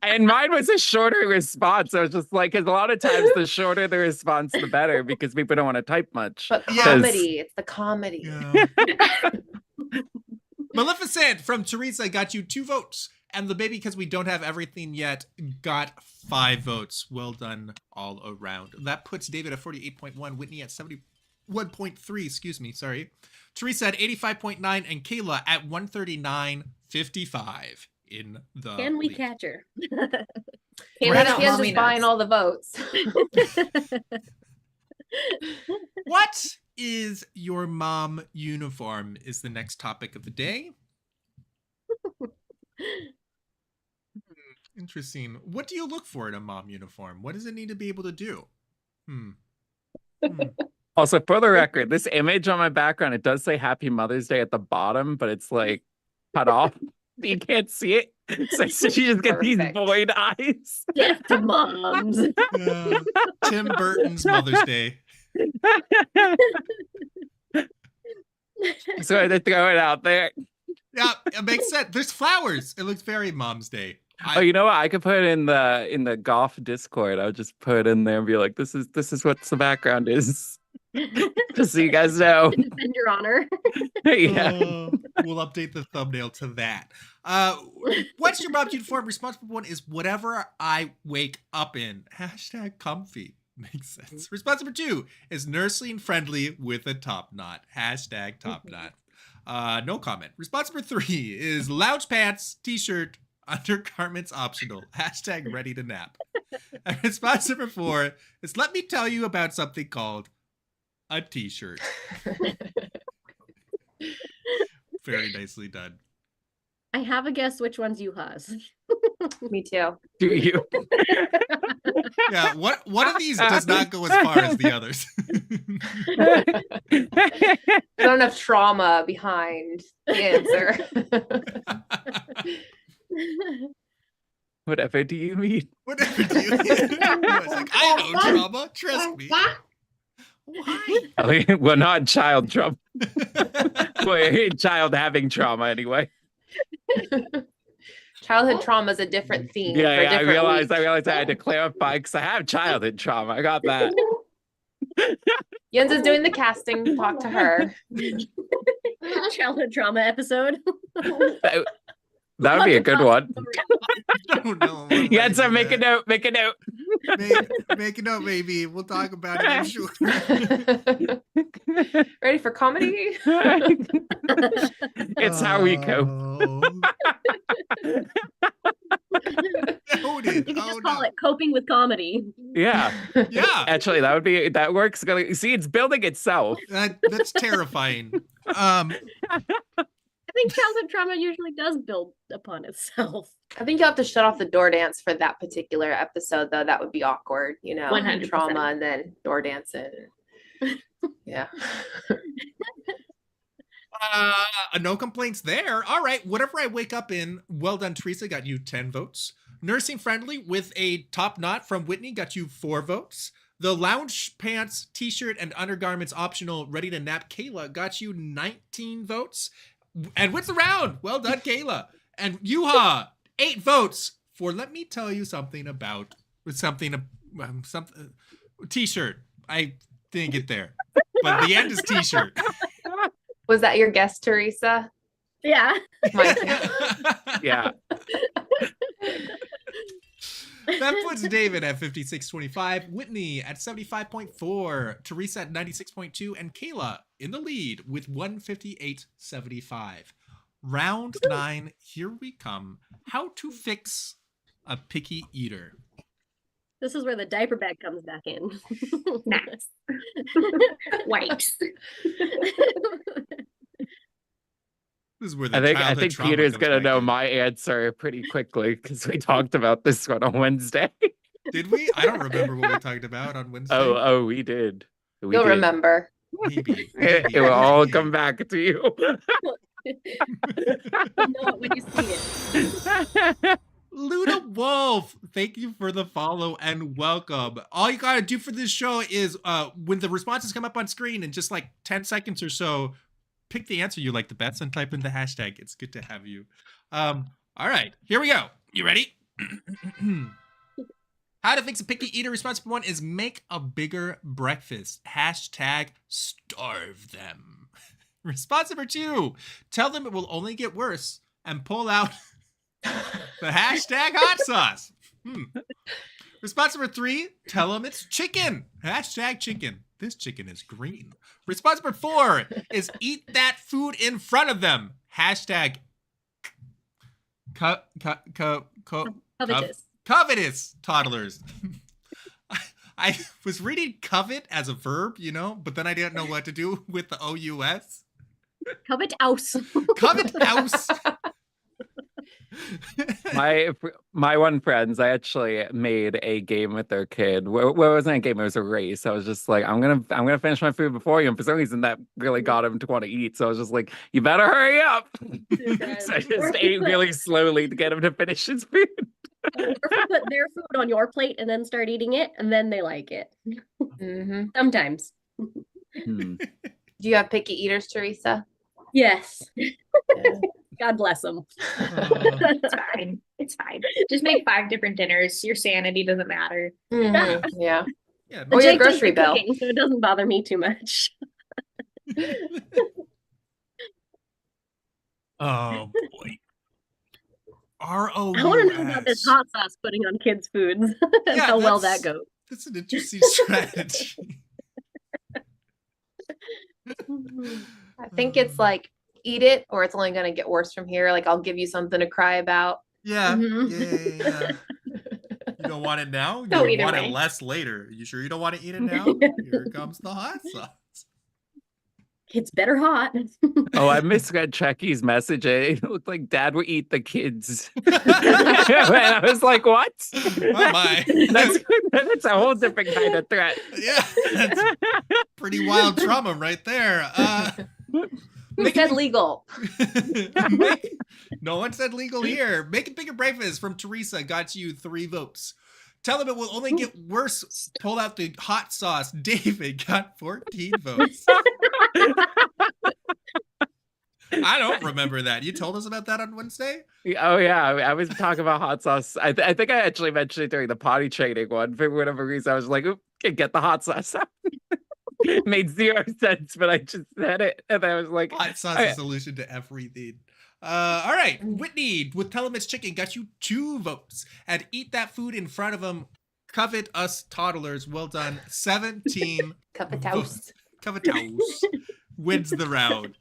And mine was a shorter response. I was just like, because a lot of times the shorter the response, the better, because people don't want to type much. But Yes. comedy, it's the comedy. Yeah. Maleficent from Teresa got you 2 votes. And the Baby, because we don't have everything yet, got 5 votes. Well done all around. That puts David at 48.1, Whitney at 71.3, excuse me, sorry. Teresa at 85.9, and Kayla at 139.55 in the Can we lead. catch her? Kayla's She has mommy just buying nuts. all the votes. What is your mom uniform is the next topic of the day. Interesting. What do you look for in a mom uniform? What does it need to be able to do? Also, for the record, this image on my background, it does say Happy Mother's Day at the bottom, but it's like cut off. You can't see it. So you just get these Perfect. void eyes. Death to moms. Tim Burton's Mother's Day. So I had to throw it out there. Yeah, it makes sense. There's flowers. It looks very Mom's Day. Oh, you know what? I could put it in the golf Discord. I would just put it in there and be like, this is what the background is. Just so you guys know. Defend your honor. Yeah. We'll update the thumbnail to that. What's your mom's uniform? Responsible one is whatever I wake up in. Hashtag comfy. Makes sense. Response number 2 is nursing friendly with a top knot. Hashtag top knot. No comment. Response number 3 is lounge pants, t-shirt, undergarments optional. Hashtag ready to nap. And response number 4 is let me tell you about something called a t-shirt. Very nicely done. I have a guess which one's Yuha's. Me too. Do you? Yeah, one of these does not go as far as the others. There's not enough trauma behind the answer. Whatever do you mean? Whatever do you I was like, I know trauma, trust me. Why? Well, not child trauma. Well, child having trauma anyway. Childhood trauma is a different theme. Yeah, for yeah. I different realized weeks. I had to clarify because I have childhood trauma. I got that. Jens is doing the casting. Talk to her. Childhood trauma episode. That would be a good one. I don't know. Yeah, so make a note. Make a note. Make a note, baby. We'll talk about it, I'm sure. Ready for comedy? It's how we cope. You can just call it coping with comedy. Yeah. Yeah, Actually, that works. See, it's building itself. that's terrifying. I think childhood trauma usually does build upon itself. I think you'll have to shut off the door dance for that particular episode, though. That would be awkward, 100%. Trauma and then door dancing. Yeah. No complaints there. All right, whatever I wake up in. Well done, Teresa. Got you 10 votes. Nursing friendly with a top knot from Whitney got you 4 votes. The lounge pants, t-shirt, and undergarments optional ready to nap Kayla got you 19 votes. And wins the round. Well done, Kayla. And Yuha, 8 votes for let me tell you something about something t-shirt. I didn't get there. But the end is t-shirt. Was that your guess, Teresa? Yeah. Mine too. Yeah. That puts David at 56.25, Whitney at 75.4, Teresa at 96.2, and Kayla in the lead with 158.75. Round 9, here we come. How to fix a picky eater. This is where the diaper bag comes back in. Snacks. Wipes. This is where the I think childhood trauma Peter's comes gonna back know in. my answer pretty quickly because we talked about this one on Wednesday. Did we? I don't remember what we talked about on Wednesday. Oh, we did. We You'll did. remember. Maybe. It will all come back to you. You'll know it when you see it. Luna Wolf, thank you for the follow and welcome. All you gotta do for this show is when the responses come up on screen in just like 10 seconds or so, pick the answer you like the best and type in the hashtag. It's good to have you. All right, here we go. You ready? How to fix a picky eater. Response number 1 is make a bigger breakfast. Hashtag starve them. Response number 2, tell them it will only get worse and pull out the hashtag hot sauce. Response number 3, tell them it's chicken. Hashtag chicken. This chicken is green. Response number 4 is eat that food in front of them. Hashtag covetous toddlers. I was reading covet as a verb, you know, but then I didn't know what to do with the OUS. Covet house. Covet house. my one friends, I actually made a game with their kid. Well, it wasn't a game; it was a race. I was just like, I'm gonna finish my food before you. And for some reason, that really got him to want to eat. So I was just like, you better hurry up. So I just ate really slowly to get him to finish his food. Or if you put their food on your plate and then start eating it, and then they like it. Mm-hmm. Sometimes. Hmm. Do you have picky eaters, Teresa? Yes. God bless them. It's fine. It's fine. Just make 5 different dinners. Your sanity doesn't matter. Mhm. Yeah. Yeah, Or your Jake does grocery the bill. cooking, so it doesn't bother me too much. oh boy. ROUS. I want to know about this hot sauce putting on kids' foods and Yeah, how well that that's- goes. That's an interesting strategy. I think it's like eat it or it's only going to get worse from here. Like I'll give you something to cry about. Yeah, Mhm. yeah. You don't want it now? No, You either want way. it less later. You sure you don't want to eat it now? Here comes the hot sauce. It's better hot. Oh, I misread Chucky's message. It looked like Dad would eat the kids. And I was like, what? Oh my. That's a whole different kind of threat. Yeah, that's pretty wild trauma right there. Who said legal? No one said legal here. Make a bigger breakfast from Teresa got you 3 votes. Tell them it will only get worse. Pull out the hot sauce. David got 14 votes. I don't remember that. You told us about that on Wednesday? Oh yeah, I was talking about hot sauce. I think I actually mentioned it during the potty training one. For whatever reason, I was like, "Oop, get the hot sauce." It made 0 sense, but I just said it, and I was like, Hot sauce is a solution to everything. All right, Whitney with Tell 'em It's Chicken got you 2 votes. And eat that food in front of them. Covet us toddlers. Well done. 17 Cup of votes. toast. Covet house wins the round.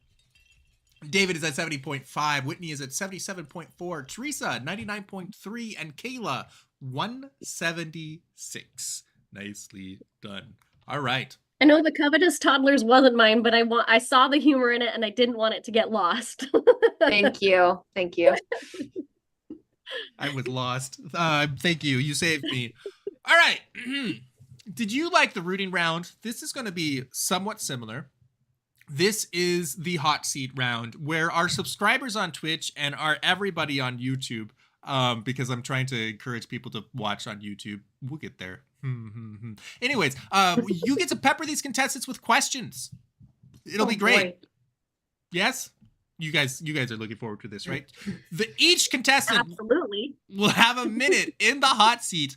David is at 70.5. Whitney is at 77.4. Teresa 99.3, and Kayla 176. Nicely done. All right. I know the covetous toddlers wasn't mine, but I saw the humor in it and I didn't want it to get lost. Thank you. Thank you. I was lost. Thank you. You saved me. All right. Did you like the rooting round? This is going to be somewhat similar. This is the hot seat round where our subscribers on Twitch and our everybody on YouTube, because I'm trying to encourage people to watch on YouTube. We'll get there. Anyways, you get to pepper these contestants with questions. It'll be great. Boy. Yes? You guys are looking forward to this, right? Each contestant Absolutely. will have a minute in the hot seat.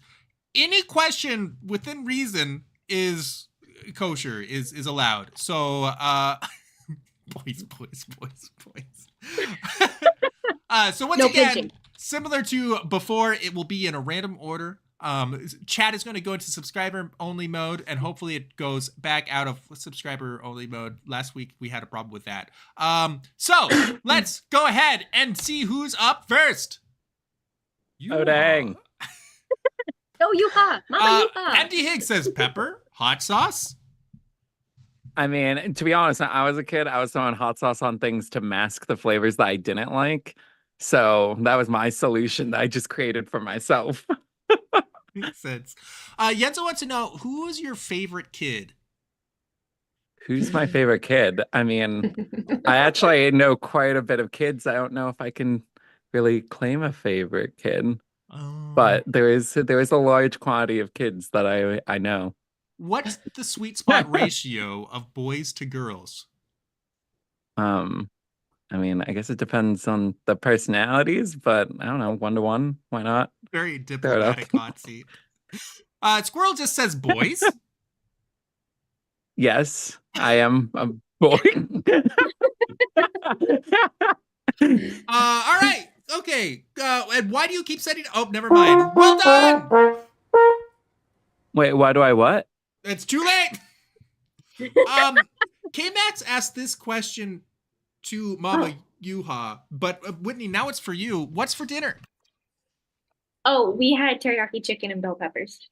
Any question within reason is kosher, is allowed. So boys. So once No again, pitching. similar to before, it will be in a random order. Chat is going to go into subscriber only mode, and hopefully it goes back out of subscriber only mode. Last week we had a problem with that. So let's go ahead and see who's up first. Oh, dang. Yo, Yuha. Mama Yuha. Andy Higgs says pepper, hot sauce. I mean, to be honest, when I was a kid, I was throwing hot sauce on things to mask the flavors that I didn't like. So that was my solution that I just created for myself. Makes sense. Yenzo wants to know, who is your favorite kid? Who's my favorite kid? I mean, I actually know quite a bit of kids. I don't know if I can really claim a favorite kid, but there is a large quantity of kids that I know. What's the sweet spot ratio of boys to girls? I mean, I guess it depends on the personalities, but I don't know, 1-to-1. Why not? Very diplomatic hot seat. Squirrel just says boys. Yes, I am a boy. All right. Okay. And why do you keep setting? Oh, never mind. Well done. Wait, why do I what? It's too late. K-Max asked this question to Mama Yuha, but Whitney, now it's for you. What's for dinner? Oh, we had teriyaki chicken and bell peppers.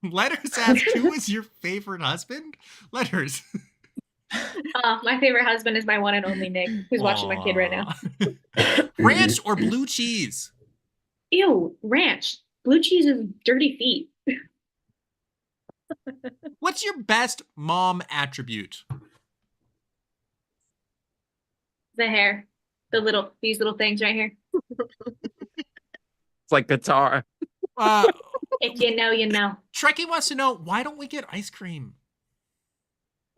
Letters asked, who is your favorite husband? Letters. My favorite husband is my one and only Nick, who's watching my kid right now. Ranch or blue cheese? Ew, ranch. Blue cheese is dirty feet. What's your best mom attribute? The hair. These little things right here. It's like guitar. If you know, you know. Trekkie wants to know, why don't we get ice cream?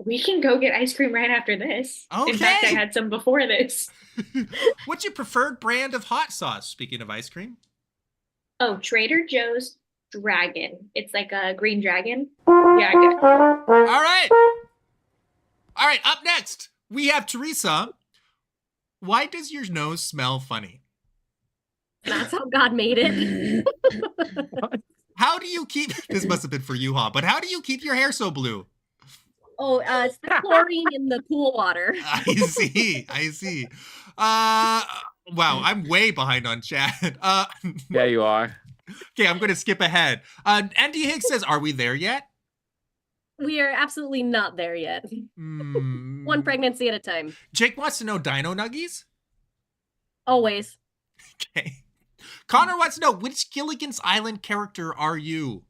We can go get ice cream right after this. In fact, I Okay. had some before this. What's your preferred brand of hot sauce? Speaking of ice cream. Oh, Trader Joe's Dragon. It's like a green dragon. Yeah, I get it. All right. All right, up next, we have Theresa. Why does your nose smell funny? That's how God made it. How do you keep, this must have been for you, huh? But how do you keep your hair so blue? Oh, it's the chlorine in the pool water. I see. Wow, I'm way behind on chat. Yeah, you are. Okay, I'm going to skip ahead. Andy Higgs says, are we there yet? We are absolutely not there yet. One pregnancy at a time. Jake wants to know Dino Nuggies? Always. Okay. Connor wants to know, which Gilligan's Island character are you?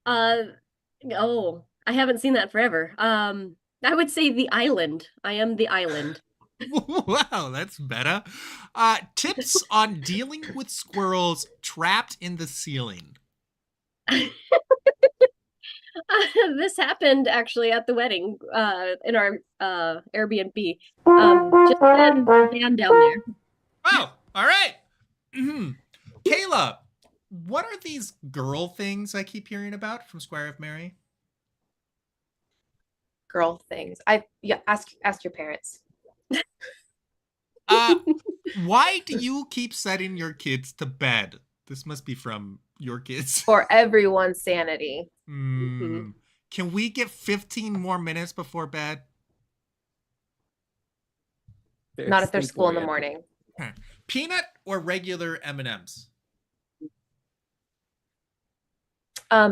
Oh, I haven't seen that forever. I would say the island. I am the island. Wow, that's better. Tips on dealing with squirrels trapped in the ceiling. This happened actually at the wedding, in our Airbnb. Just stand down there. Oh, all right. Kayla, what are these girl things I keep hearing about from Squire of Mary? Girl things. Ask your parents. Why do you keep setting your kids to bed? This must be from your kids. For everyone's sanity. Can we get 15 more minutes before bed? Not if they're school in the morning. Peanut or regular M&Ms?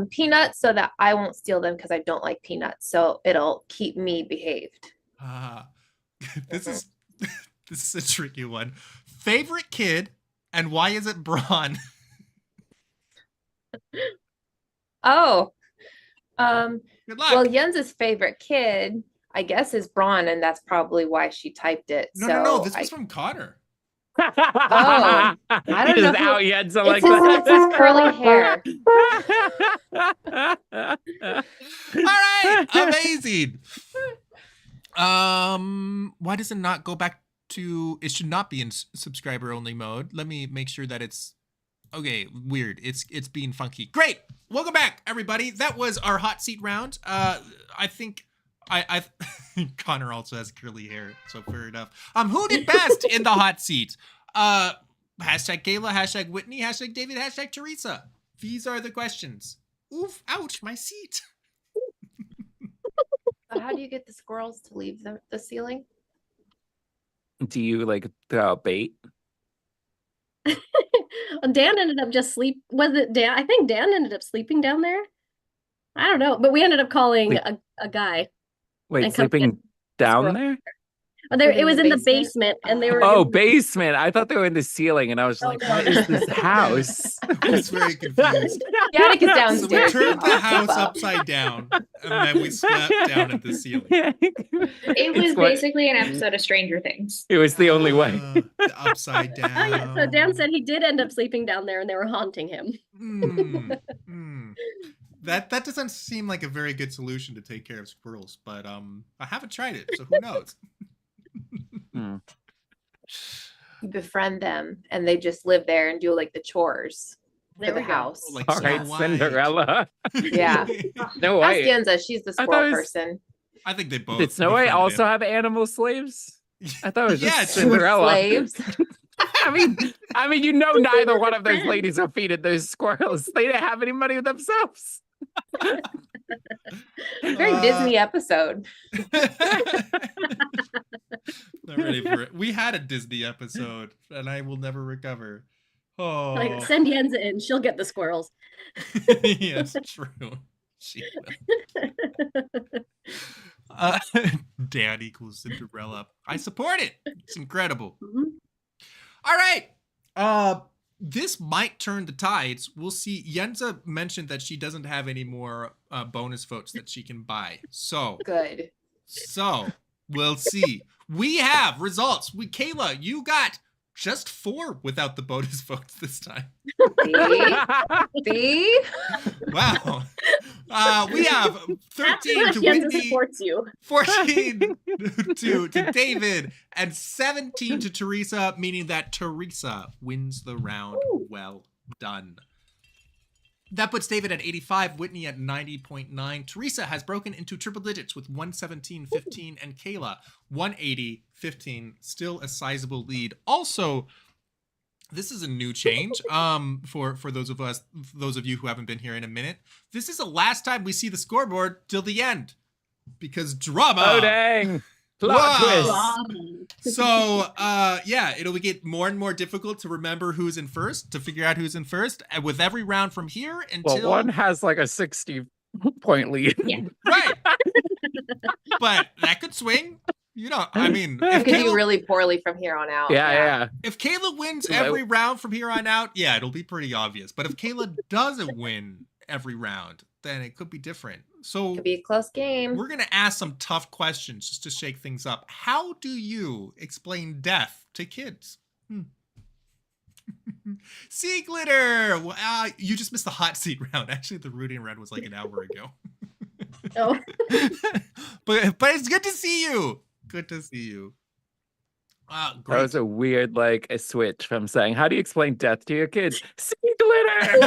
Peanuts, so that I won't steal them because I don't like peanuts. So it'll keep me behaved. This is a tricky one. Favorite kid, and why is it Braun? Oh. Good luck. Well, Jens's favorite kid, I guess, is Braun, and that's probably why she typed it. No. This was from Connor. I don't know. Out yet, so It's his curly hair. All right, amazing. Why does it not go back to? It should not be in subscriber only mode. Let me make sure that it's okay. Weird. It's being funky. Great. Welcome back, everybody. That was our hot seat round. I think I Connor also has curly hair, so fair enough. Who did best in the hot seat? Hashtag KAYLA, hashtag Whitney, hashtag David, hashtag Theresa. These are the questions. Oof, ouch, my seat. How do you get the squirrels to leave the ceiling? Do you like throw out bait? Dan ended up just was it Dan? I think Dan ended up sleeping down there. I don't know, but we ended up calling Wait. a guy. Wait, And come sleeping get down squirrel. there? It was in the basement, and they were. Oh, basement. I thought they were in the ceiling, and I was Oh, like, no. what is this house? I was very confused. Attic is So we downstairs. turned the I'll house keep up. upside down, and then we slept down at the ceiling. It was It's what- basically an episode of Stranger Things. It was the only way. The upside down. Oh yeah, so Dan said he did end up sleeping down there, and they were haunting him. That doesn't seem like a very good solution to take care of squirrels, but I haven't tried it, so who knows? Hmm. You befriend them, and they just live there and do like the chores There for the we go. house. Like All Snow right, White. Yeah. Cinderella. No Ask way. Yenza, she's the I thought squirrel it was- person. I think they both. Did Snow White befriended also him. have animal slaves? I thought it was just Yeah, it's Cinderella. Slaves. I mean, you know, neither one of those ladies are feeding those squirrels. They didn't have any money themselves. Very Disney episode. Not ready for it. We had a Disney episode, and I will never recover. Oh, Like, send Yenza in; she'll get the squirrels. yes, true. She will. Dan equals Cinderella. I support it. It's incredible. Mhm. All right. This might turn the tides. We'll see. Yenza mentioned that she doesn't have any more bonus votes that she can buy. So Good. we'll see. We have results. Kayla, you got just 4 without the bonus votes this time. See? Wow. We have That's 13 how to Yenza Whitney, supports you. 14 to David, and 17 to Teresa, meaning that Teresa wins the round. Well done. That puts David at 85, Whitney at 90.9. Teresa has broken into triple digits with 117, 15, and Kayla 180, 15. Still a sizable lead. Also, this is a new change for those of you who haven't been here in a minute. This is the last time we see the scoreboard till the end because drama. Oh, dang. Plot twist. So, it'll get more and more difficult to remember who's in first, to figure out who's in first, and with every round from here until Well, one has like a 60-point lead. Yeah. right. But that could swing. You know, I mean, You if could do Kayla, really poorly from here on out. Yeah. if Kayla wins Well- every round from here on out, yeah, it'll be pretty obvious. But if Kayla doesn't win every round, then it could be different. So Could be a close game. we're going to ask some tough questions just to shake things up. How do you explain death to kids? Sea glitter. Well, you just missed the hot seat round. Actually, the Rudy and Red was like an hour ago. Oh, but it's good to see you. Good to see you. That Great. was a weird, like, a switch from saying, how do you explain death to your kids? Sea glitter!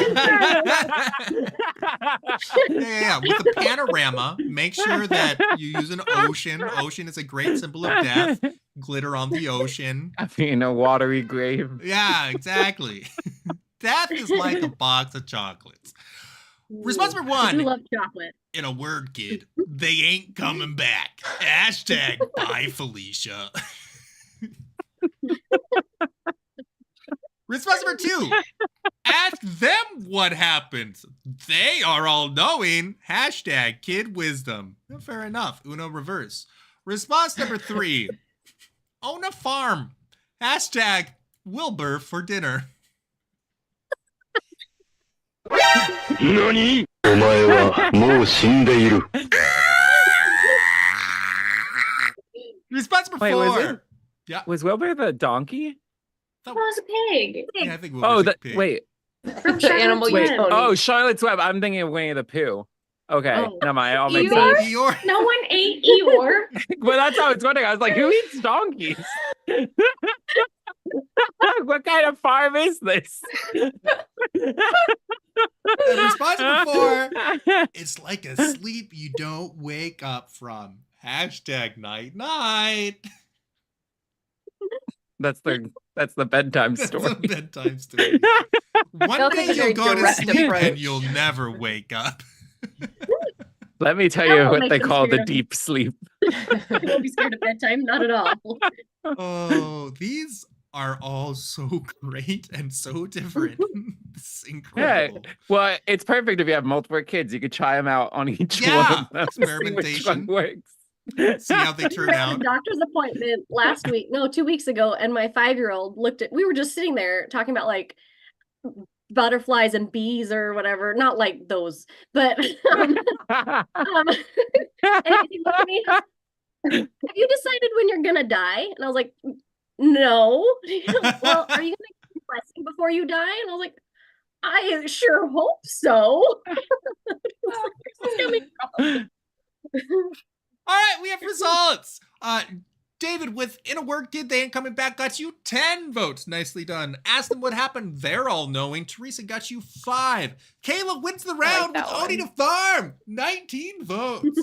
Yeah. With the panorama, make sure that you use an ocean. Ocean is a great symbol of death. Glitter on the ocean. I mean, a watery grave. Yeah, exactly. Death is like a box of chocolates. Response number I do 1. love chocolate. In a word, kid, they ain't coming back. Hashtag bye, Felicia. Response number 2. Ask them what happens. They are all knowing. Hashtag kid wisdom. Fair enough. Uno reverse. Response number 3. Own a farm. Hashtag Wilbur for dinner. 何お前はもう死んでいる。 Response number Wait, 4. was it? Was Wilbur the donkey? That was a pig. Yeah, I think Oh, Wilbur's a pig. wait. From The animal Charlotte's you Web. told. Oh, Charlotte's Web. I'm thinking of Winnie the Pooh. Okay, Oh. never mind. It all makes Eeyore? sense. Eeyore. No one ate Eeyore. Well, that's how I was wondering. I was like, who eats donkeys? What kind of farm is this? And response number 4. It's like a sleep you don't wake up from. Hashtag night night. That's the bedtime That's story. a bedtime story. One They'll day take a you'll very go to direct sleep approach. and you'll never wake up. Let me tell That you will what make they them call the scared. deep sleep. I won't be scared of bedtime. Not at all. Oh, these are all so great and so different. It's Yeah. incredible. Well, it's perfect if you have multiple kids. You could try them out on each one Yeah, of them. See which one experimentation. works. See how they turn We were at out. a doctor's appointment last week, no, 2 weeks ago, and my 5-year-old looked at, we were just sitting there talking about like butterflies and bees or whatever, not like those, but and he looked at me, have you decided when you're gonna die? And I was like, no. Well, are you gonna keep blessing before you die? And I was like, I sure hope so. All right, we have results. David, with In a Word, Did They Ain't Coming Back got you 10 votes. Nicely done. Ask Them What Happened, They're All Knowing. Teresa got you 5. Kayla wins the round with that Owning one. a Farm. 19 votes.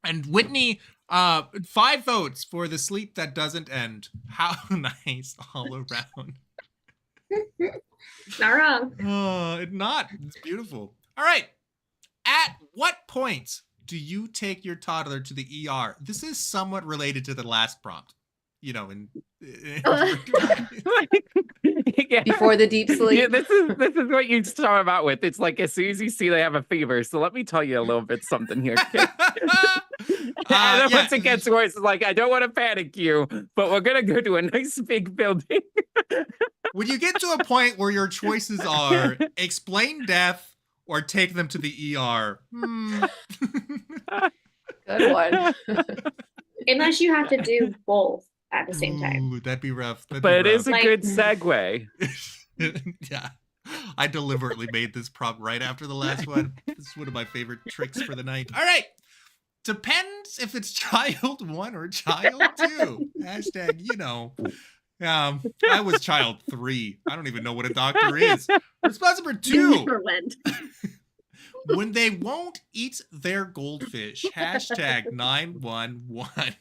And Whitney, 5 votes for The Sleep That Doesn't End. How nice all around. Not wrong. Oh, it's not. It's beautiful. All right. At what point do you take your toddler to the ER? This is somewhat related to the last prompt. You know, Yeah. Before the deep sleep. Yeah, this is what you start about with. It's like as soon as you see they have a fever. So let me tell you a little bit something here. Kid. And then once it gets worse, it's like I don't want to panic you, but we're gonna go to a nice big building. When you get to a point where your choices are explain death or take them to the ER. Good one. Unless you have to do both at the same time. Ooh, that'd be rough. That'd But it be is a Like- good segue. rough. Yeah. I deliberately made this prompt right after the last one. This is one of my favorite tricks for the night. All right. Depends if it's child 1 or child 2. Hashtag, you know. I was child 3. I don't even know what a doctor is. Response number 2. Never went. When they won't eat their goldfish. Hashtag 911.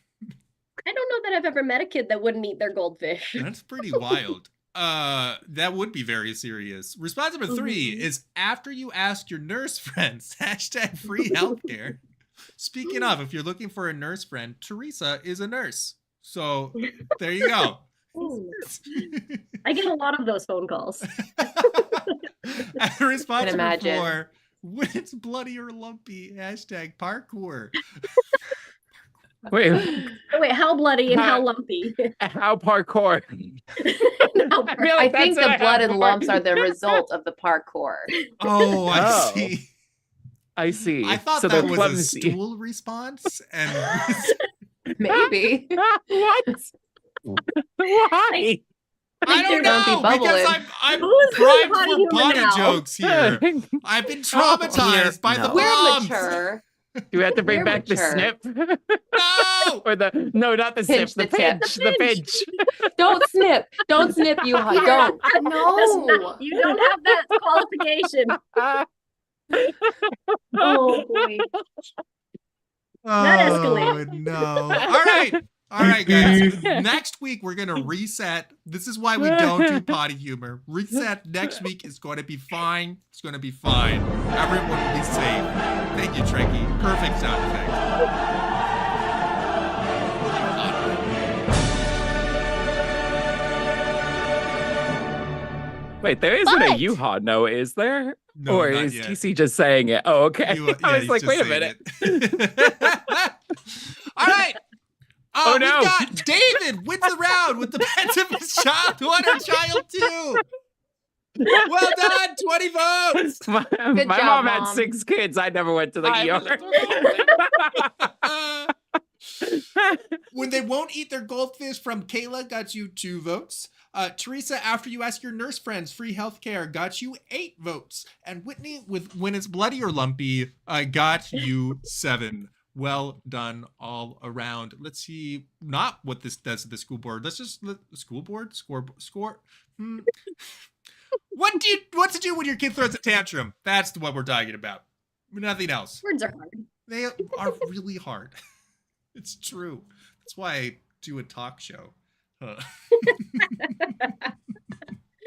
I don't know that I've ever met a kid that wouldn't eat their goldfish. That's pretty wild. That would be very serious. Response number 3 is after you ask your nurse friends. Hashtag free healthcare. Speaking of, if you're looking for a nurse friend, Teresa is a nurse. So there you go. Ooh. I get a lot of those phone calls. And response Can number imagine. 4, when it's bloody or lumpy. Hashtag parkour. Wait, Oh, wait, how bloody and how lumpy? how parkour? How I feel I like think that's the what blood I and have lumps more- are the result of the parkour. Oh, I Oh. see. I see. I thought So that they're was clumsy. a stool response. And Maybe. What? Why? I don't Don't be know because bubbling. I'm Who's primed potty for human potty now? jokes here. I've been traumatized by the no. We're moms. mature. Do we have to bring We're back mature. the snip? No. Or the not the Pinch snip, the the tip. pinch, the pinch. Don't snip. Don't snip, you don't. That's No. not- you don't have that qualification. Oh boy. That escalated. Oh, no. All right, guys. Next week, we're going to reset. This is why we don't do potty humor. Reset next week is going to be fine. It's going to be fine. Everyone will be safe. Thank you, Trekkie. Perfect sound effect. Wait, there isn't a What? U-Haul, no, is there? No, or not is yet. TC just saying it? Oh, okay. You, I was he's like, just wait a saying minute. it. All right. Oh, no. We've got David wins the round with the pets of his child 1 or child 2. Well done, 20 votes. My Good my job, mom had Mom. 6 kids. I never went to the ER. When they won't eat their goldfish from Kayla got you 2 votes. Teresa, after you ask your nurse friends, free healthcare got you 8 votes. And Whitney, with when it's bloody or lumpy, got you 7. Well done all around. Let's see, not what this does to the school board. Let's just the school board score. What to do when your kid throws a tantrum? That's what we're talking about. Nothing else. Words are hard. They are really hard. It's true. That's why I do a talk show.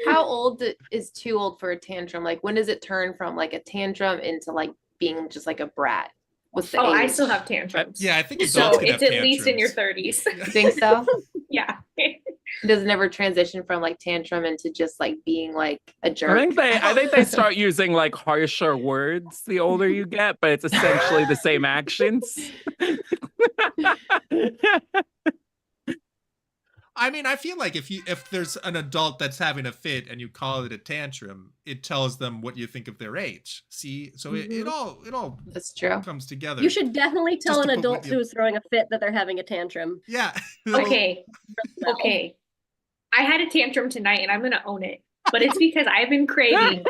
How old is too old for a tantrum? Like, when does it turn from like a tantrum into like being just like a brat? What's the Oh, I age? still have tantrums. Yeah, I think So adults can it's have at least in your tantrums. 30s. You think so? Yeah. It doesn't ever transition from like tantrum into just like being like a jerk. I think they start using like harsher words the older you get, but it's essentially the same actions. I mean, I feel like if there's an adult that's having a fit and you call it a tantrum, it tells them what you think of their age. See, so it all That's true. comes together. You should definitely tell Just an to put adult Whitney- who's throwing a fit that they're having a tantrum. Yeah. Okay. Okay. I had a tantrum tonight and I'm gonna own it. But it's because I've been craving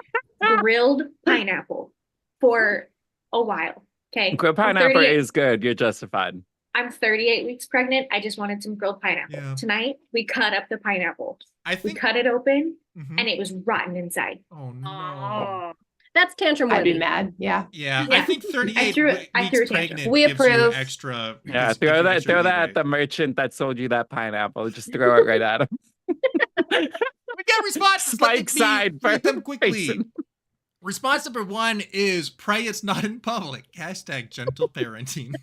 grilled pineapple for a while. Okay. Grilled I'm pineapple 38 is good. You're justified. I'm 38 weeks pregnant. I just wanted some grilled pineapple. Yeah. Tonight we cut up the pineapple. I We think. cut it open Mhm. and it was rotten inside. Oh no. Oh, that's tantrum I'd be worthy. mad. Yeah. Yeah, Yeah. I think 38 threw weeks a tantrum. pregnant We gives you approve. extra. Yeah, gives throw you that extra at leeway. the merchant that sold you that pineapple. Just throw it right at him. We get responses. Let Spike me side read them for quickly. Mason. Response number 1 is pray it's not in public. Hashtag gentle parenting.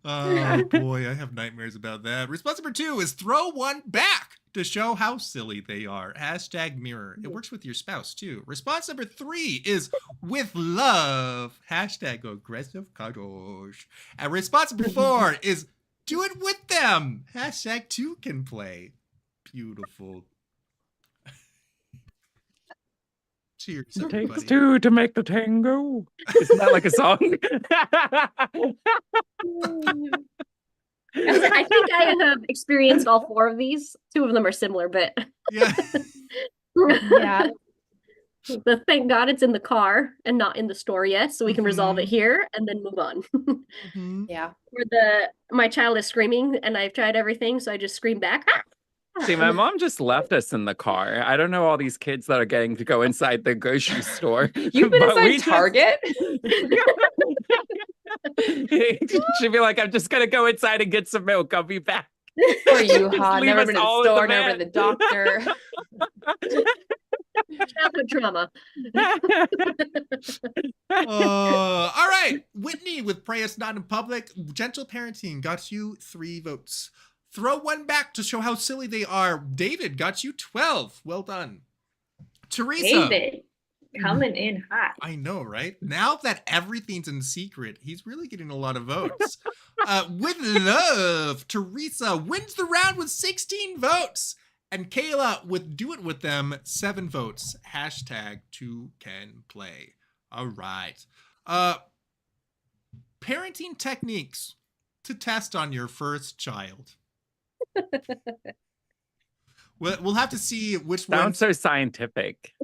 Oh boy, I have nightmares about that. Response number 2 is throw one back to show how silly they are. Hashtag mirror. It works with your spouse too. Response number 3 is with love. Hashtag aggressive kadosh. And response number 4 is do it with them. Hashtag 2 can play. Beautiful. Cheers, It takes everybody. two to make the tango. Isn't that like a song? I think I have experienced all 4 of these. 2 of them are similar, but Yeah. Yeah. thank God it's in the car and not in the store yet, so we can resolve it Mhm. here and then move on. Mhm. Yeah. Where my child is screaming and I've tried everything, so I just scream back. "Ah!" See, my mom just left us in the car. I don't know all these kids that are getting to go inside the grocery store. You've been but we inside Target? She'd be like, I'm just gonna go inside and get some milk. I'll be back. Or you, Just Ha? leave Never us been to the all in the store, never van. been to the doctor. Childhood trauma. All right. Whitney with Pray It's Not in Public. Gentle Parenting got you 3 votes. Throw one back to show how silly they are. David got you 12. Well done. Teresa. David coming in hot. I know, right? Now that everything's in secret, he's really getting a lot of votes. With love, Teresa wins the round with 16 votes. And Kayla with Do It With Them, 7 votes. Hashtag 2 can play. All right. Parenting techniques to test on your first child. We'll have to see which Sounds ones. so scientific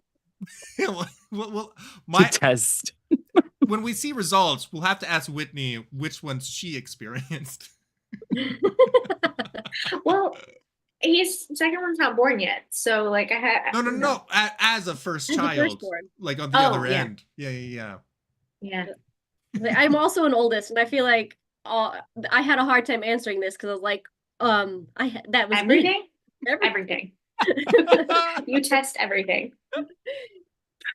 Well, to test. when we see results, we'll have to ask Whitney which ones she experienced. Well, his second one's not born yet, so like I had No. As a first As a child, firstborn. like on the Oh, other yeah. end. Yeah. Yeah. I'm also an oldest, and I feel like I had a hard time answering this because I was like, that was me. Everything? Everything. Everything. You test everything.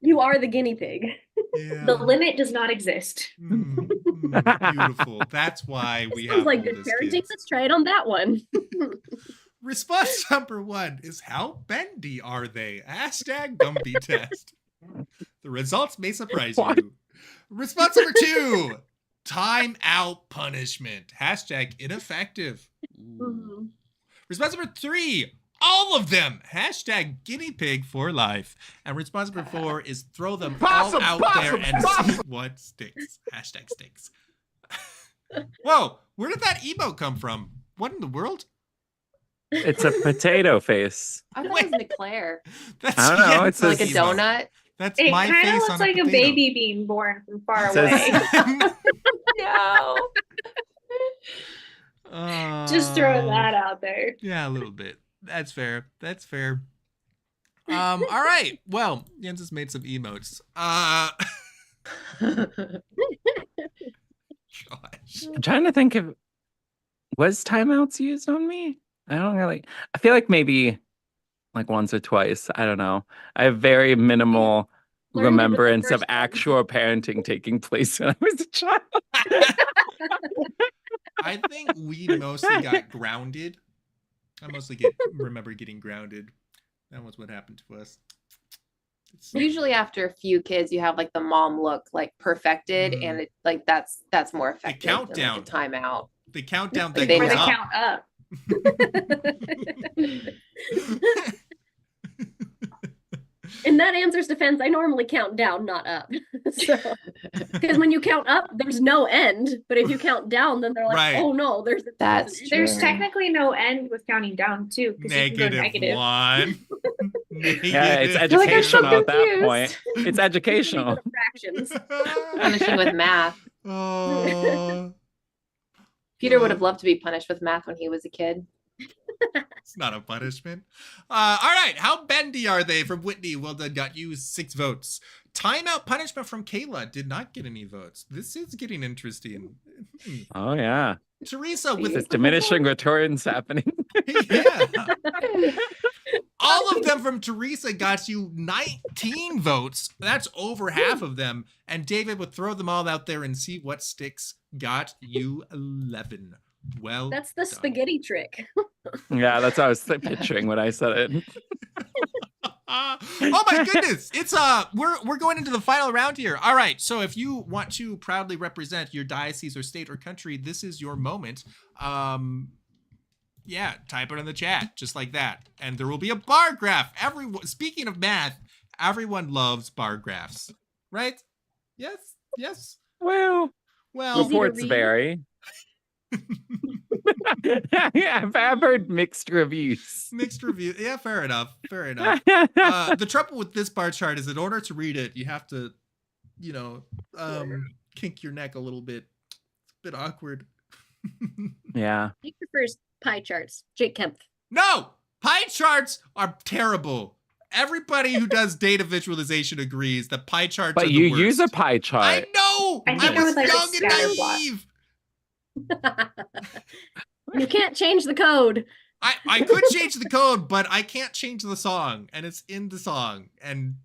You are the guinea pig. Yeah. The limit does not exist. Beautiful. That's why we Sounds have like good oldest parenting. kids. Let's try it on that one. Response number 1 is how bendy are they? Hashtag Gumby test. The results may surprise What? you. Response number 2, time out punishment. Hashtag ineffective. Ooh. Mhm. Response number 3, all of them. Hashtag guinea pig for life. And response number 4 is throw them all out there and see what sticks. Hashtag sticks. Whoa, where did that emote come from? What in the world? It's a potato face. I thought it was McClare. That's I don't know, it's Like a emote. donut. That's It my kind face of looks on like a potato. baby being born from far It says- away. No. Just throwing that out there. Yeah, a little bit. That's fair. All right. Well, Jens has made some emotes. Gosh. I'm trying to think of was timeouts used on me? I don't really. I feel like maybe like once or twice. I don't know. I have very minimal Learned it with the remembrance of first one. actual parenting taking place when I was a child. I think we mostly got grounded I mostly remember getting grounded. That was what happened to us. Usually after a few kids, you have like the mom look like perfected, Mhm. and it like that's more effective than, like, countdown. a timeout. The countdown Like, that they goes Or the know. up. count up. In that answer's defense, I normally count down, not up. So, because when you count up, there's no end. But if you count down, then they're like, Right. oh no, there's That's an There's True. technically no end with counting down too, because you can go negative. -1. Yeah, it's Negative You're like, I'm so educational at that confused. point. It's educational. fractions. Punishing with math. Oh, Peter would have loved to be punished with math when he was a kid. it's not a punishment. All right, how bendy are they from Whitney? Well done, got you 6 votes. Timeout punishment from Kayla did not get any votes. This is getting interesting. Oh yeah. Teresa with This diminishing returns happening. yeah. All of them from Teresa got you 19 votes. That's over half of them. And David would throw them all out there and see what sticks. Got you 11. Well, That's the done. spaghetti trick. Yeah, that's what I was picturing when I said it. Oh my goodness. It's we're going into the final round here. All right. So if you want to proudly represent your diocese or state or country, this is your moment. Yeah, type it in the chat just like that. And there will be a bar graph. Speaking of math, everyone loves bar graphs. Right? Yes. Yes. Well, Well, Easy to reports read. vary. Yeah, I've heard mixed reviews. mixed review. Yeah, fair enough. Fair enough. The trouble with this bar chart is in order to read it, you have to, kink your neck a little bit. It's a bit awkward. Yeah. He prefers pie charts. Jake Kemp. No! Pie charts are terrible. Everybody who does data visualization agrees that pie charts are But the you worst. use a pie chart. I know! I think I was would like a young and scatter plot. naive. You can't change the code. I could change the code, but I can't change the song, and it's in the song, and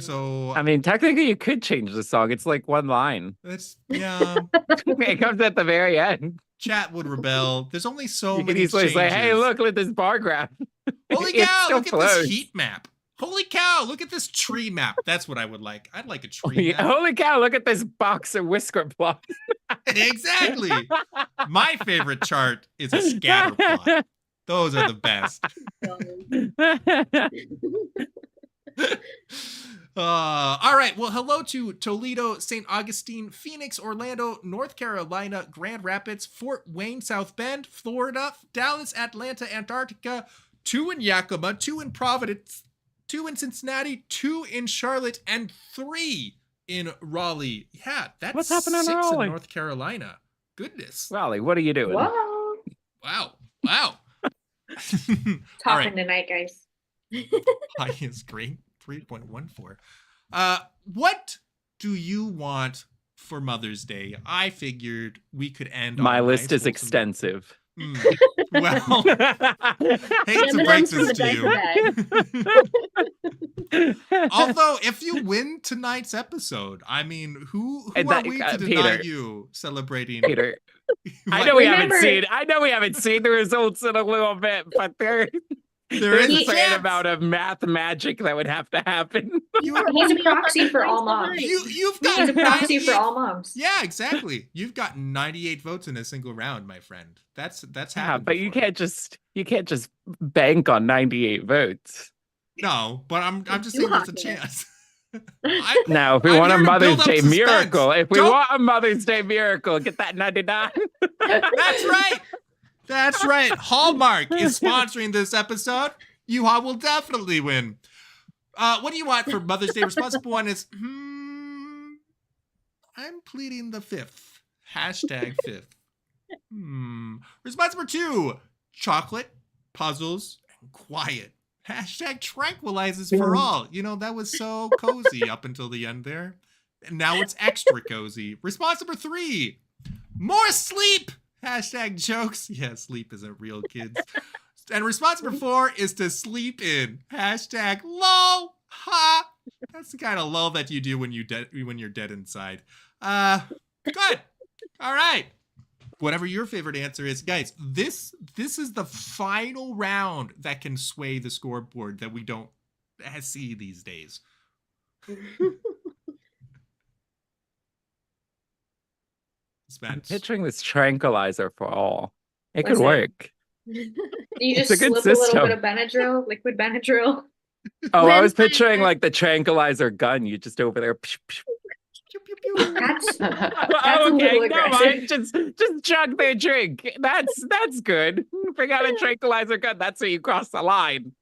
so I mean, technically, you could change the song. It's like one line. it's yeah. It comes at the very end. Chat would rebel. There's only so You many could easily say, "Hey, changes. look at this bar graph." Holy It's cow! still Look at close. this heat map. Holy cow! Look at this tree map. That's what I would like. I'd like a tree map. Holy cow! Look at this box of whisker plot. Exactly. My favorite chart is a scatter plot. Those are the best. All right. Well, hello to Toledo, St. Augustine, Phoenix, Orlando, North Carolina, Grand Rapids, Fort Wayne, South Bend, Florida, Dallas, Atlanta, Antarctica, 2 in Yakima, 2 in Providence, 2 in Cincinnati, 2 in Charlotte, and 3 in Raleigh. Yeah, that's What's happening in 6 Raleigh? in North Carolina. Goodness. Raleigh, what are you doing? Whoa. Wow. Wow. Talking All right. tonight, guys. Highest grade 3.14. What do you want for Mother's Day? I figured we could end. My on a list nice, is wholesome- extensive. Well, hate to break M&Ms from this the to diaper you. bag. Although, if you win tonight's episode, I mean, who And are that- we to deny Peter. you celebrating? Peter, I What? know we Remember- haven't seen the results in a little bit, but there There is is a a certain chance. amount of math magic that would have to happen. You, He's a proxy for all moms. you've He's got a proxy 98 for all moms. Yeah, exactly. You've got 98 votes in a single round, my friend. That's Yeah, happened. but you before. can't just bank on 98 votes. No, but I'm just You saying there's a hockey. chance. Now, if we I'm want a here to Mother's build up Day suspense. miracle, if we Don't- want a Mother's Day miracle, get that 99. That's right. That's right. Hallmark is sponsoring this episode. You all will definitely win. What do you want for Mother's Day? Responsible one is, I'm pleading the 5th. Hashtag 5th. Response number 2, chocolate, puzzles, and quiet. Hashtag tranquilizes for all. You know, that was so cozy up until the end there. And now it's extra cozy. Response number 3, more sleep. Hashtag jokes. Yeah, sleep isn't real, kids. And response number 4 is to sleep in. Hashtag lol. Ha. That's the kind of lull that you do when you're dead inside. Good. All right. Whatever your favorite answer is, guys, this this is the final round that can sway the scoreboard that we don't see these days. Spence. Picturing this tranquilizer for all. It could Listen. work. You It's just a good slip a little system. bit of Benadryl, liquid Benadryl. Oh, I was When- picturing like the tranquilizer gun. You just over there. Pew, pew, pew. That's Oh, a little okay, come on. aggressive. Just chug their drink. That's good. Bring out a tranquilizer gun. That's where you cross the line.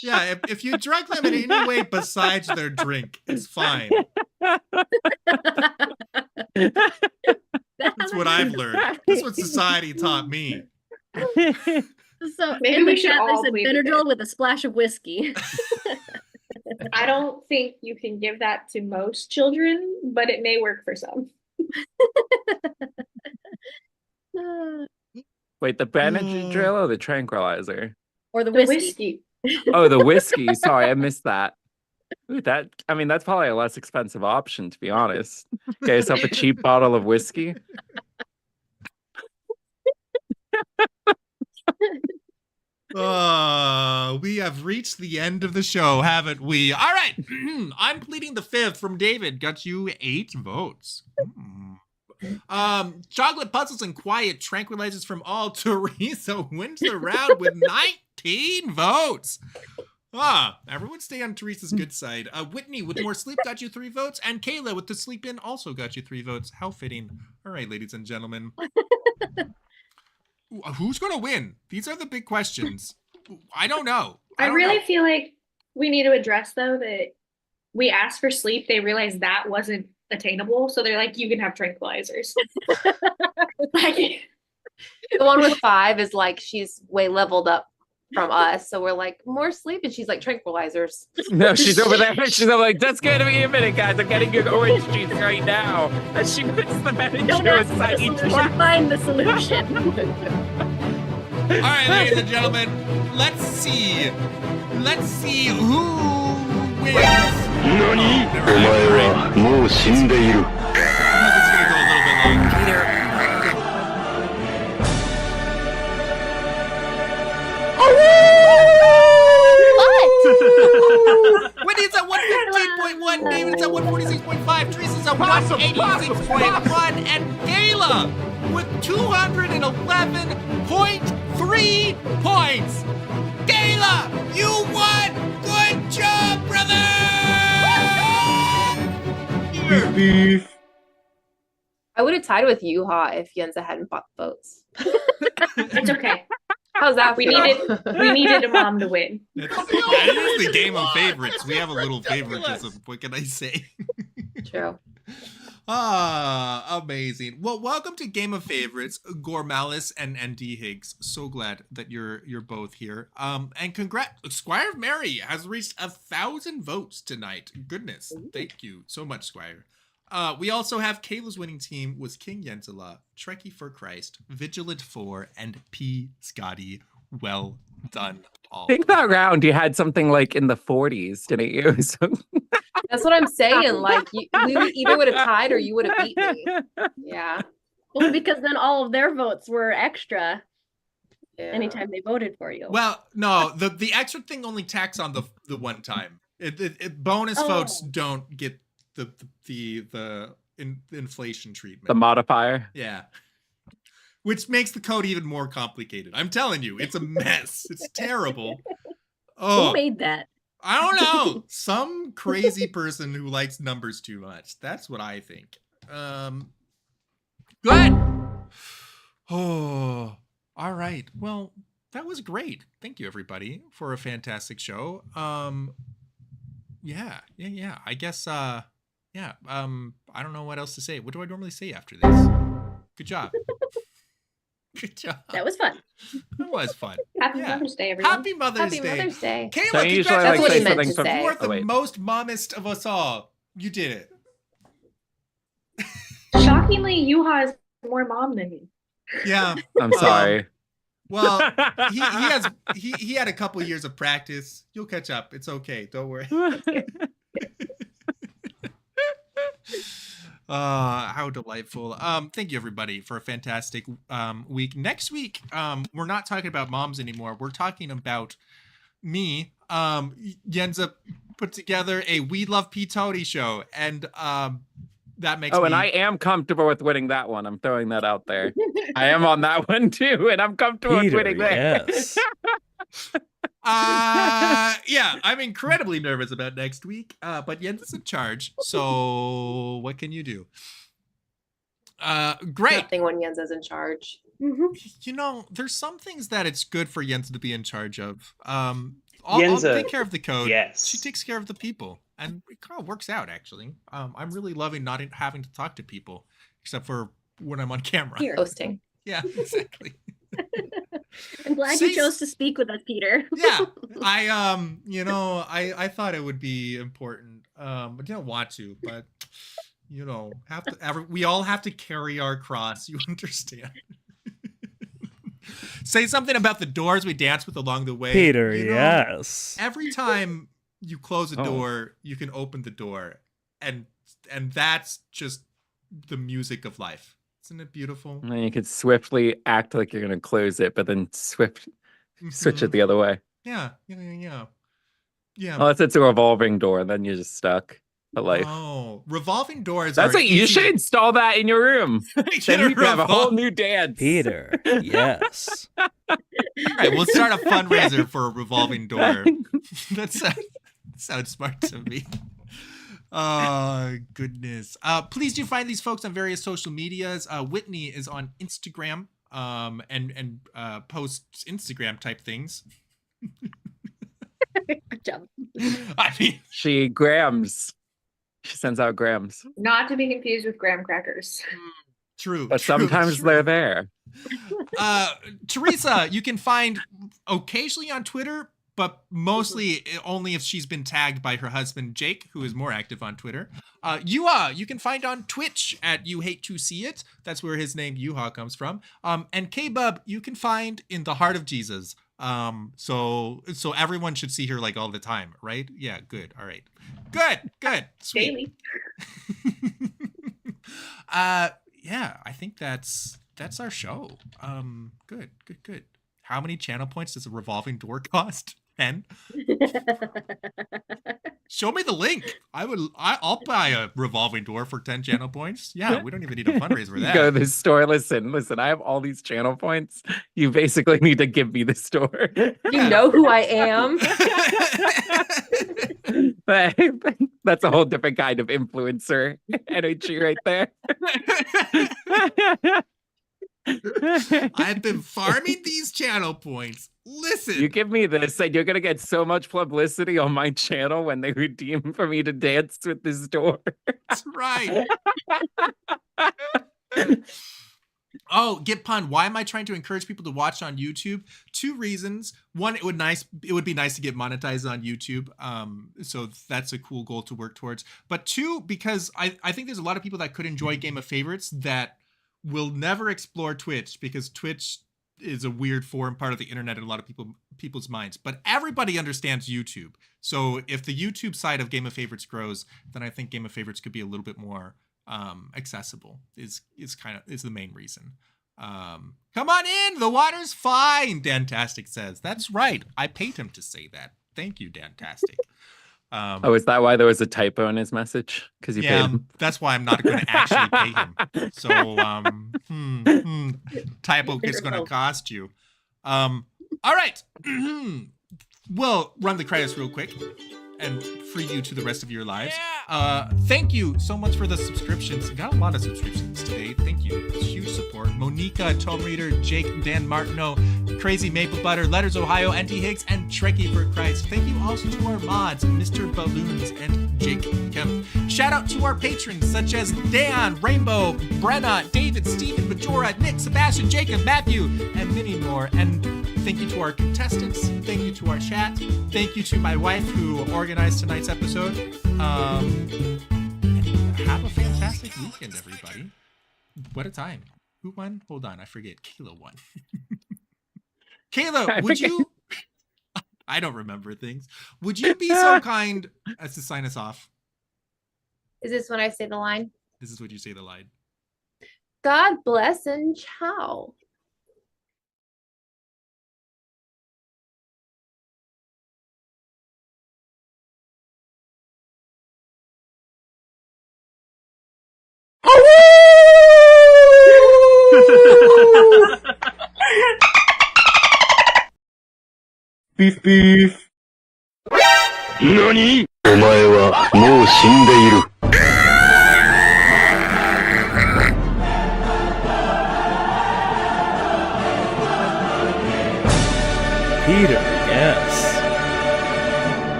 Yeah, if you drug them in any way besides their drink, it's fine. That's what I've learned. That's what society taught me. So Maybe in we the should chat, all they said plead the Benadryl fifth. with a splash of whiskey. I don't think you can give that to most children, but it may work for some. Wait, the Benadryl or the tranquilizer? Or the The whiskey. whiskey. Oh, the whiskey. Sorry, I missed that. Ooh, that's probably a less expensive option, to be honest. Get yourself a cheap bottle of whiskey. We have reached the end of the show, haven't we? All right. I'm pleading the fifth from David. Got you 8 votes. Chocolate Puzzles and Quiet Tranquilizers from all. Teresa wins the round with 19 votes. Everyone stay on Teresa's good side. Whitney with more sleep got you 3 votes, and Kayla with the sleep in also got you 3 votes. How fitting. All right, ladies and gentlemen. Who's going to win? These are the big questions. I don't know. I don't really know. feel like we need to address though that we asked for sleep. They realized that wasn't attainable, so they're like, "You can have tranquilizers." Like, The one with 5 is like she's way leveled up from us. So we're like, more sleep, and she's like tranquilizers. No, she's over there. She's over like, just give me a minute, guys. I'm getting your orange juice right now. And she puts the Benadryl Don't ask for the inside each solution, one. find the solution. All right, ladies and gentlemen, let's see who wins. 何？お前はもう死んでいる。 This is gonna go a little bit long. Whitney's at 115.1, David's at 146.5, Teresa's at 186.1, and Kayla with 211.3 points. Kayla, you won! Good job, brother! I would have tied with Yuha if Yenza hadn't bought the votes. it's okay. How's that? We feel? needed a mom to win. It is the game of favorites. We have a little favoritism. What can I say? True. Amazing. Well, welcome to Game of Favorites, Gormalis and D Higgs. So glad that you're both here. And congrats, Squire of Mary has reached 1,000 votes tonight. Goodness, thank you so much, Squire. We also have Kayla's winning team was King Yenzela, Trekkie for Christ, Vigilant 4, and P. Scotty. Well done, all. I think that round you had something like in the 40s, didn't you? So... That's what I'm saying. Like, we either would have tied or you would have beat me. Yeah. Well, because then all of their votes were extra Yeah. anytime they voted for you. Well, no, the extra thing only tacks on the one time. Bonus votes don't get the inflation treatment. The modifier. Yeah. Which makes the code even more complicated. I'm telling you, it's a mess. It's terrible. Who made that? I don't know. Some crazy person who likes numbers too much. That's what I think. Good. Oh, all right. Well, that was great. Thank you, everybody, for a fantastic show. Yeah. I guess, I don't know what else to say. What do I normally say after this? Good job. Good job. That was fun. That was fun. Happy Yeah. Mother's Day, everyone. Happy Mother's Happy Day. Mother's Day. Kayla, Don't you usually That's like what say he meant something to say. You are the Oh, wait. most mommist of us all. You did it. Shockingly, Yuha is more mom than me. Yeah. I'm sorry. Well, he had a couple years of practice. You'll catch up. It's okay. Don't worry. How delightful. Thank you everybody for a fantastic week. Next week, we're not talking about moms anymore. We're talking about me. Yenza put together a We Love P. Tony show, and that makes and me... I am comfortable with winning that one. I'm throwing that out there. I am on that one too, and I'm comfortable with winning that. Yes. Yeah, I'm incredibly nervous about next week, but Jens is in charge, so what can you do? Great. Nothing when Jens is in charge. You know, there's some things that it's good for Jens to be in charge of. I'll take care of the code. Yes. She takes care of the people, and it kind of works out, actually. I'm really loving not having to talk to people, except for when I'm on camera. Hosting. Yeah, exactly. I'm glad you chose to speak with us, Peter. Yeah, I thought it would be important. I didn't want to, but we all have to carry our cross. You understand? Say something about the doors we dance with along the way. Peter, yes. Every time you close a door, you can open the door, and that's just the music of life. Isn't it beautiful? And then you could swiftly act like you're going to close it, but then switch it the other way. Yeah. Unless it's a revolving door, and then you're just stuck for life. Oh, revolving doors. That's what you should install that in your room. Then you can have a whole new dance. Peter, yes. All right, we'll start a fundraiser for a revolving door. That sounds smart to me. Oh, goodness. Please do find these folks on various social medias. Whitney is on Instagram and posts Instagram type things. Good job. I mean, she sends out grams. Not to be confused with graham crackers. True. But sometimes they're there. Theresa, you can find occasionally on Twitter, but mostly only if she's been tagged by her husband, Jake, who is more active on Twitter. You can find on Twitch at You Hate to See It. That's where his name Yuha comes from. And K-Bub, you can find in the Heart of Jesus. So everyone should see her like all the time, right? Yeah, good. All right. Good. Sweet. Daily. Yeah, I think that's our show. Good. How many channel points does a revolving door cost? 10? Show me the link. I'll buy a revolving door for 10 channel points. Yeah, we don't even need a fundraiser for that. Go to the store. Listen, I have all these channel points. You basically need to give me the store. You know who I am. That's a whole different kind of influencer energy right there. I've been farming these channel points. Listen. You give me this and you're going to get so much publicity on my channel when they redeem for me to dance with this door. That's right. Oh, Get Pun, why am I trying to encourage people to watch on YouTube? 2 reasons. One, it would be nice to get monetized on YouTube. So that's a cool goal to work towards. But 2, because I think there's a lot of people that could enjoy Game of Favorites that will never explore Twitch, because Twitch is a weird foreign part of the internet in a lot of people's minds. But everybody understands YouTube. So if the YouTube side of Game of Favorites grows, then I think Game of Favorites could be a little bit more accessible is the main reason. Come on in, the water's fine, Dantastic says. That's right, I paid him to say that. Thank you, Dantastic. Is that why there was a typo in his message? Because you paid him? That's why I'm not going to actually pay him. So typo is going to cost you. All right. We'll run the credits real quick and free you to the rest of your lives. Thank you so much for the subscriptions. We got a lot of subscriptions today. Thank you. It's huge support. Monica, Tome Reader, Jake, Dan Martineau, Crazy Maple Butter, Letters Ohio, NT Higgs, and Trekkie for Christ. Thank you also to our mods, Mr. Balloons and Jake Kemp. Shout out to our patrons such as Dan, Rainbow, Brenna, David, Stephen, Majora, Nick, Sebastian, Jacob, Matthew, and many more. And thank you to our contestants. Thank you to our chat. Thank you to my wife who organized tonight's episode. Have a fantastic weekend, everybody. What a time. Who won? Hold on, I forget. KAYLA won. KAYLA, would you... I don't remember things. Would you be so kind as to sign us off? Is this when I say the line? This is what you say the line. God bless and ciao. Beef beef. 何？お前はもう死んでいる。Peter, yes.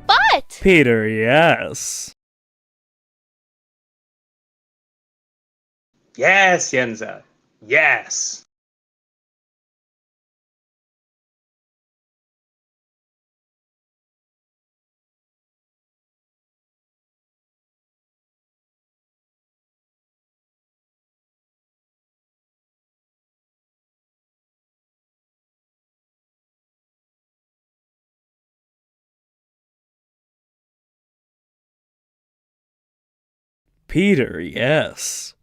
But Peter, yes. Yes, Yenza. Yes. Peter, yes.